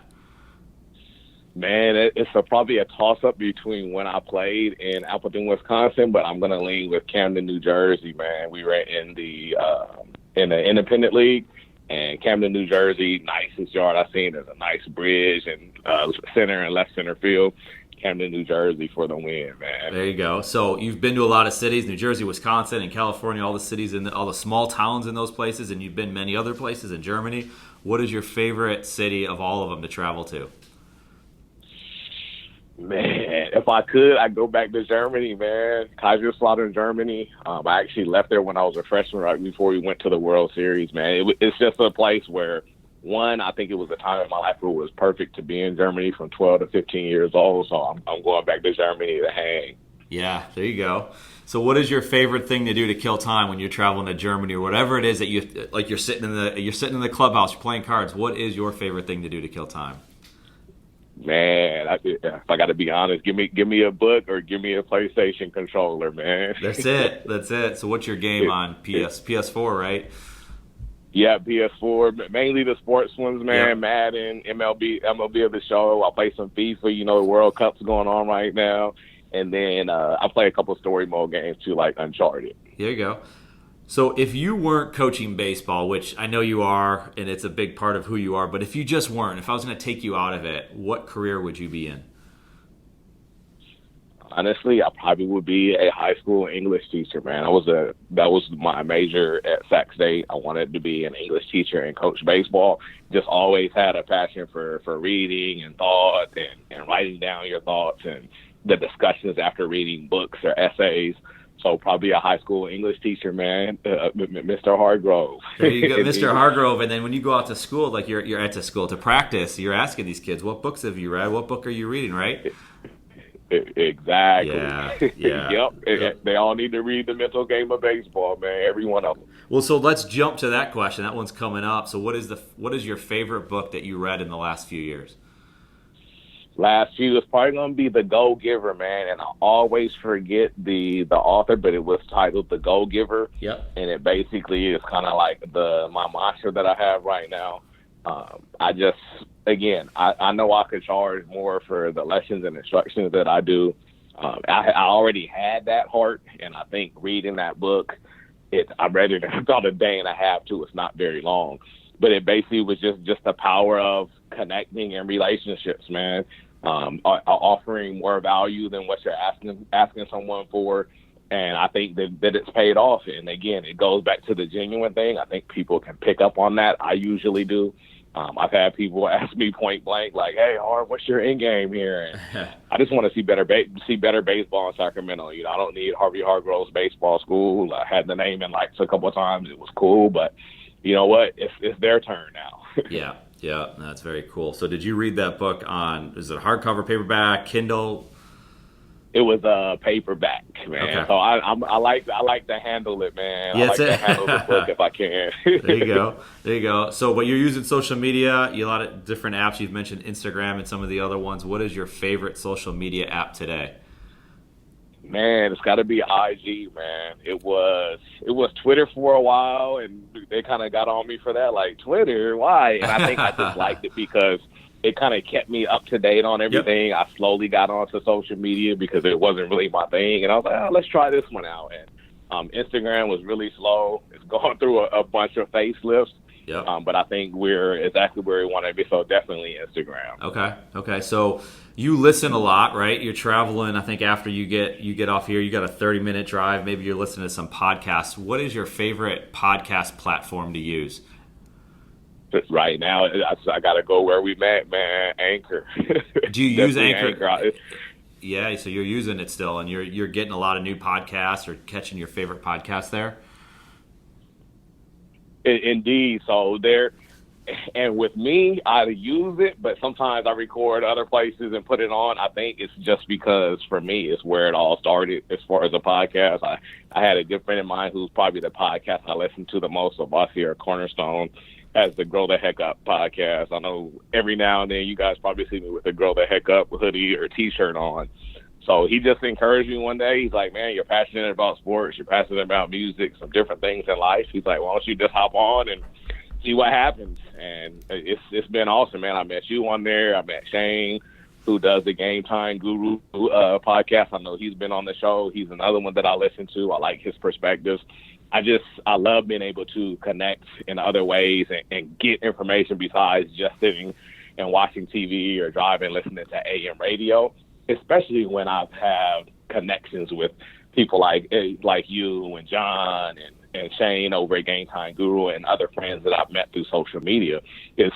Man, it's probably a toss-up between when I played in Appleton, Wisconsin, but I'm going to lean with Camden, New Jersey, man. We were in the independent league, and Camden, New Jersey, nicest yard I've seen. There's a nice bridge and center and left center field. Camden, New Jersey for the win, man. There you go. So you've been to a lot of cities, New Jersey, Wisconsin, and California, all the cities and all the small towns in those places, and you've been many other places in Germany. What is your favorite city of all of them to travel to? Man, if I could, I'd go back to Germany, man. Kaiserslautern, Germany. I actually left there when I was a freshman right before we went to the World Series, man. It's just a place where, one, I think it was a time in my life where it was perfect to be in Germany from 12 to 15 years old, so I'm going back to Germany to hang. Yeah, there you go. So what is your favorite thing to do to kill time when you're traveling to Germany or whatever it is that you're sitting in the clubhouse, you're playing cards. What is your favorite thing to do to kill time? Man, if I got to be honest, give me a book or give me a PlayStation controller, man. That's it. So what's your game on? PS4, right? Yeah, PS4, mainly the sports ones, man. Yep. Madden, MLB of the show. I play some FIFA. You know, the World Cup's going on right now. And then I play a couple story mode games too, like Uncharted. There you go. So if you weren't coaching baseball, which I know you are, and it's a big part of who you are, but if you just weren't, if I was going to take you out of it, what career would you be in? Honestly, I probably would be a high school English teacher, man. That was my major at Sac State. I wanted to be an English teacher and coach baseball. Just always had a passion for reading and thought and writing down your thoughts and the discussions after reading books or essays. So probably a high school English teacher, man, Mr. Hargrove. There you go, Mr. Hargrove. And then when you go out to school, like you're at to school to practice, you're asking these kids, what books have you read? What book are you reading, right? Exactly. Yeah. Yep. They all need to read The Mental Game of Baseball, man. Every one of them. Well, so let's jump to that question. That one's coming up. So what is your favorite book that you read in the last few years? Last few is probably going to be The Go-Giver, man. And I always forget the author, but it was titled The Go-Giver. Yep. And it basically is kind of like my mantra that I have right now. I know I could charge more for the lessons and instructions that I do. I already had that heart, and I think reading that book, I read it in about a day and a half too. It's not very long, but it basically was just the power of connecting and relationships, man. Offering more value than what you're asking someone for. And I think that it's paid off. And again, it goes back to the genuine thing. I think people can pick up on that. I usually do. I've had people ask me point blank, like, "Hey, Harv, what's your end game here?" And I just want to see better baseball in Sacramento. You know, I don't need Harvey Hargrove's baseball school. I had the name in lights a couple of times. It was cool, but you know what? It's their turn now. Yeah, that's very cool. So did you read that book is it hardcover, paperback, Kindle? It was a paperback, man. Okay. So I like to handle it, man. Yeah, I like to handle the book if I can. There you go. So, but you're using social media, a lot of different apps. You've mentioned Instagram and some of the other ones. What is your favorite social media app today? Man, it's got to be IG, man. It was Twitter for a while, and they kind of got on me for that. Like, Twitter, why? And I think I just liked it because it kind of kept me up to date on everything. Yep. I slowly got onto social media because it wasn't really my thing, and I was like, let's try this one out. And Instagram was really slow. It's going through a bunch of facelifts. Yep. But I think we're exactly where we want to be, so definitely Instagram. Okay. So you listen a lot, right? You're traveling. I think after you get off here, you got a 30-minute drive. Maybe you're listening to some podcasts. What is your favorite podcast platform to use? Right now, I got to go where we met, man. Anchor. Do you use Anchor? Yeah, so you're using it still, and you're getting a lot of new podcasts or catching your favorite podcasts there? Indeed. So And with me, I use it, but sometimes I record other places and put it on. I think it's just because for me, it's where it all started as far as a podcast. I had a good friend of mine who's probably the podcast I listen to the most of us here at Cornerstone as the Grow the Heck Up podcast. I know every now and then you guys probably see me with a Grow the Heck Up hoodie or T-shirt on. So he just encouraged me one day. He's like, man, you're passionate about sports. You're passionate about music, some different things in life. He's like, why don't you just hop on and see what happens? And it's been awesome, man. I met you on there. I met Shane, who does the Game Time Guru podcast. I know he's been on the show. He's another one that I listen to. I like his perspectives. I love being able to connect in other ways and get information besides just sitting and watching TV or driving, listening to AM radio, especially when I've had connections with people like you and John and Shane over at Game Time Guru and other friends that I've met through social media. It's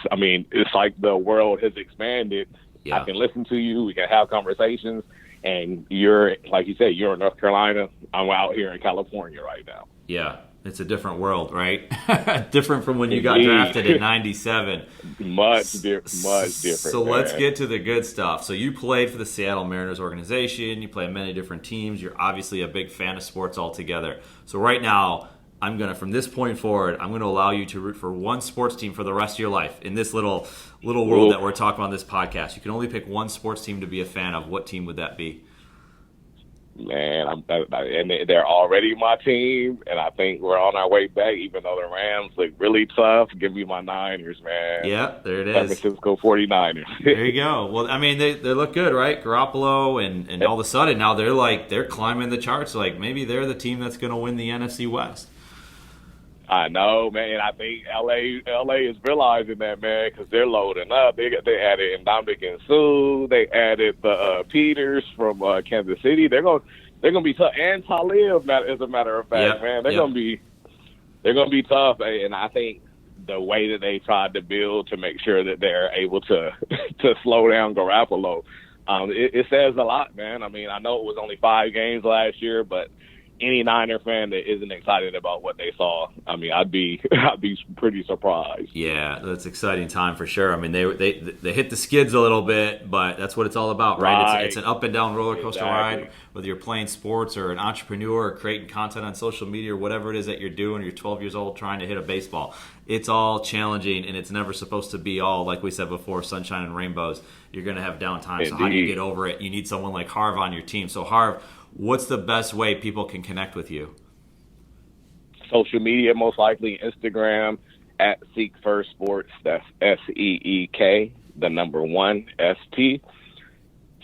like the world has expanded. Yeah. I can listen to you. We can have conversations. And you're, like you said, you're in North Carolina. I'm out here in California right now. Yeah, it's a different world, right? Different from when you got drafted in 97. Much different. So let's get to the good stuff. So you played for the Seattle Mariners organization. You play on many different teams. You're obviously a big fan of sports altogether. So right now, from this point forward, I'm going to allow you to root for one sports team for the rest of your life. In this little world that we're talking about on this podcast, you can only pick one sports team to be a fan of. What team would that be? Man, and they're already my team, and I think we're on our way back, even though the Rams look really tough. Give me my Niners, man. Yeah, there it is. San Francisco 49ers. There you go. Well, I mean, they look good, right? Garoppolo, and all of a sudden now they're climbing the charts. Like maybe they're the team that's going to win the NFC West. I know, man. I think LA is realizing that, man, because they're loading up. They added Ndamukong Suh. They added the Peters from Kansas City. They're gonna be tough. And Talib, as a matter of fact, man, they're gonna be tough. And I think the way that they tried to build to make sure that they're able to slow down Garoppolo, it says a lot, man. I mean, I know it was only 5 games last year, but any Niner fan that isn't excited about what they saw, I mean, I'd be pretty surprised. Yeah, that's an exciting time for sure. I mean, they hit the skids a little bit, but that's what it's all about, right? It's an up and down roller coaster ride. Whether you're playing sports or an entrepreneur or creating content on social media or whatever it is that you're doing, you're 12 years old trying to hit a baseball. It's all challenging, and it's never supposed to be all, like we said before, sunshine and rainbows. You're going to have downtime. Indeed. So how do you get over it? You need someone like Harv on your team. So Harv, what's the best way people can connect with you? Social media, most likely Instagram at Seek First Sports. That's SEEK, the number 1 ST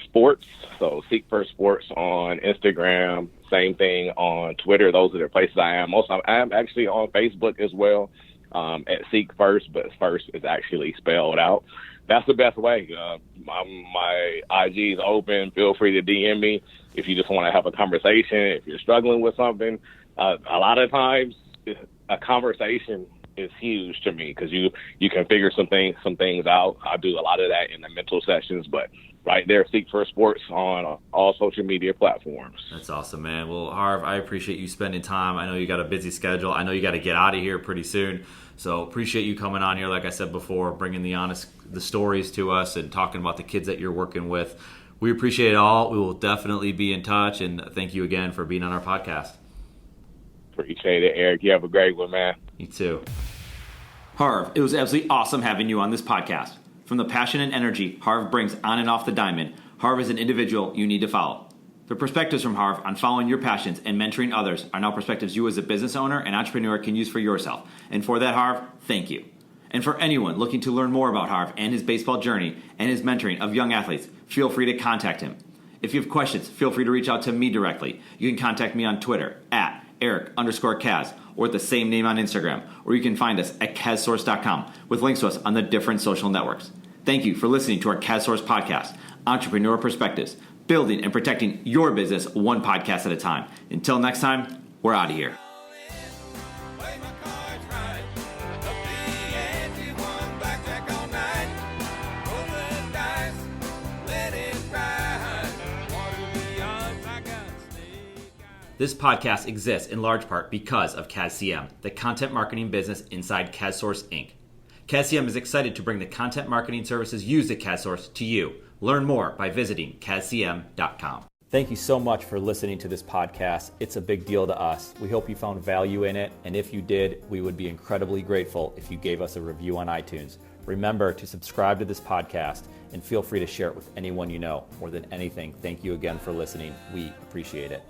Sports. So Seek First Sports on Instagram. Same thing on Twitter. Those are the places I am. I am actually on Facebook as well at Seek First, but First is actually spelled out. That's the best way. My IG is open. Feel free to DM me if you just want to have a conversation. If you're struggling with something, a lot of times a conversation is huge to me because you can figure some things out. I do a lot of that in the mental sessions, but right there, Seek First Sports on all social media platforms. That's awesome, man. Well, Harv, I appreciate you spending time. I know you got a busy schedule. I know you got to get out of here pretty soon. So appreciate you coming on here, like I said before, bringing the stories to us and talking about the kids that you're working with. We appreciate it all. We will definitely be in touch, and thank you again for being on our podcast. Appreciate it, Eric. You have a great one, man. You too. Harv, it was absolutely awesome having you on this podcast. From the passion and energy Harv brings on and off the diamond, Harv is an individual you need to follow. The perspectives from Harv on following your passions and mentoring others are now perspectives you as a business owner and entrepreneur can use for yourself. And for that, Harv, thank you. And for anyone looking to learn more about Harv and his baseball journey and his mentoring of young athletes, feel free to contact him. If you have questions, feel free to reach out to me directly. You can contact me on Twitter at Eric_Kaz or the same name on Instagram, or you can find us at KazSource.com with links to us on the different social networks. Thank you for listening to our KazSource podcast, Entrepreneur Perspectives, building and protecting your business one podcast at a time. Until next time, we're out of here. This podcast exists in large part because of KazCM, the content marketing business inside KazSource Inc. CASCM is excited to bring the content marketing services used at CADSource to you. Learn more by visiting CADCM.com. Thank you so much for listening to this podcast. It's a big deal to us. We hope you found value in it, and if you did, we would be incredibly grateful if you gave us a review on iTunes. Remember to subscribe to this podcast, and feel free to share it with anyone you know. More than anything, thank you again for listening. We appreciate it.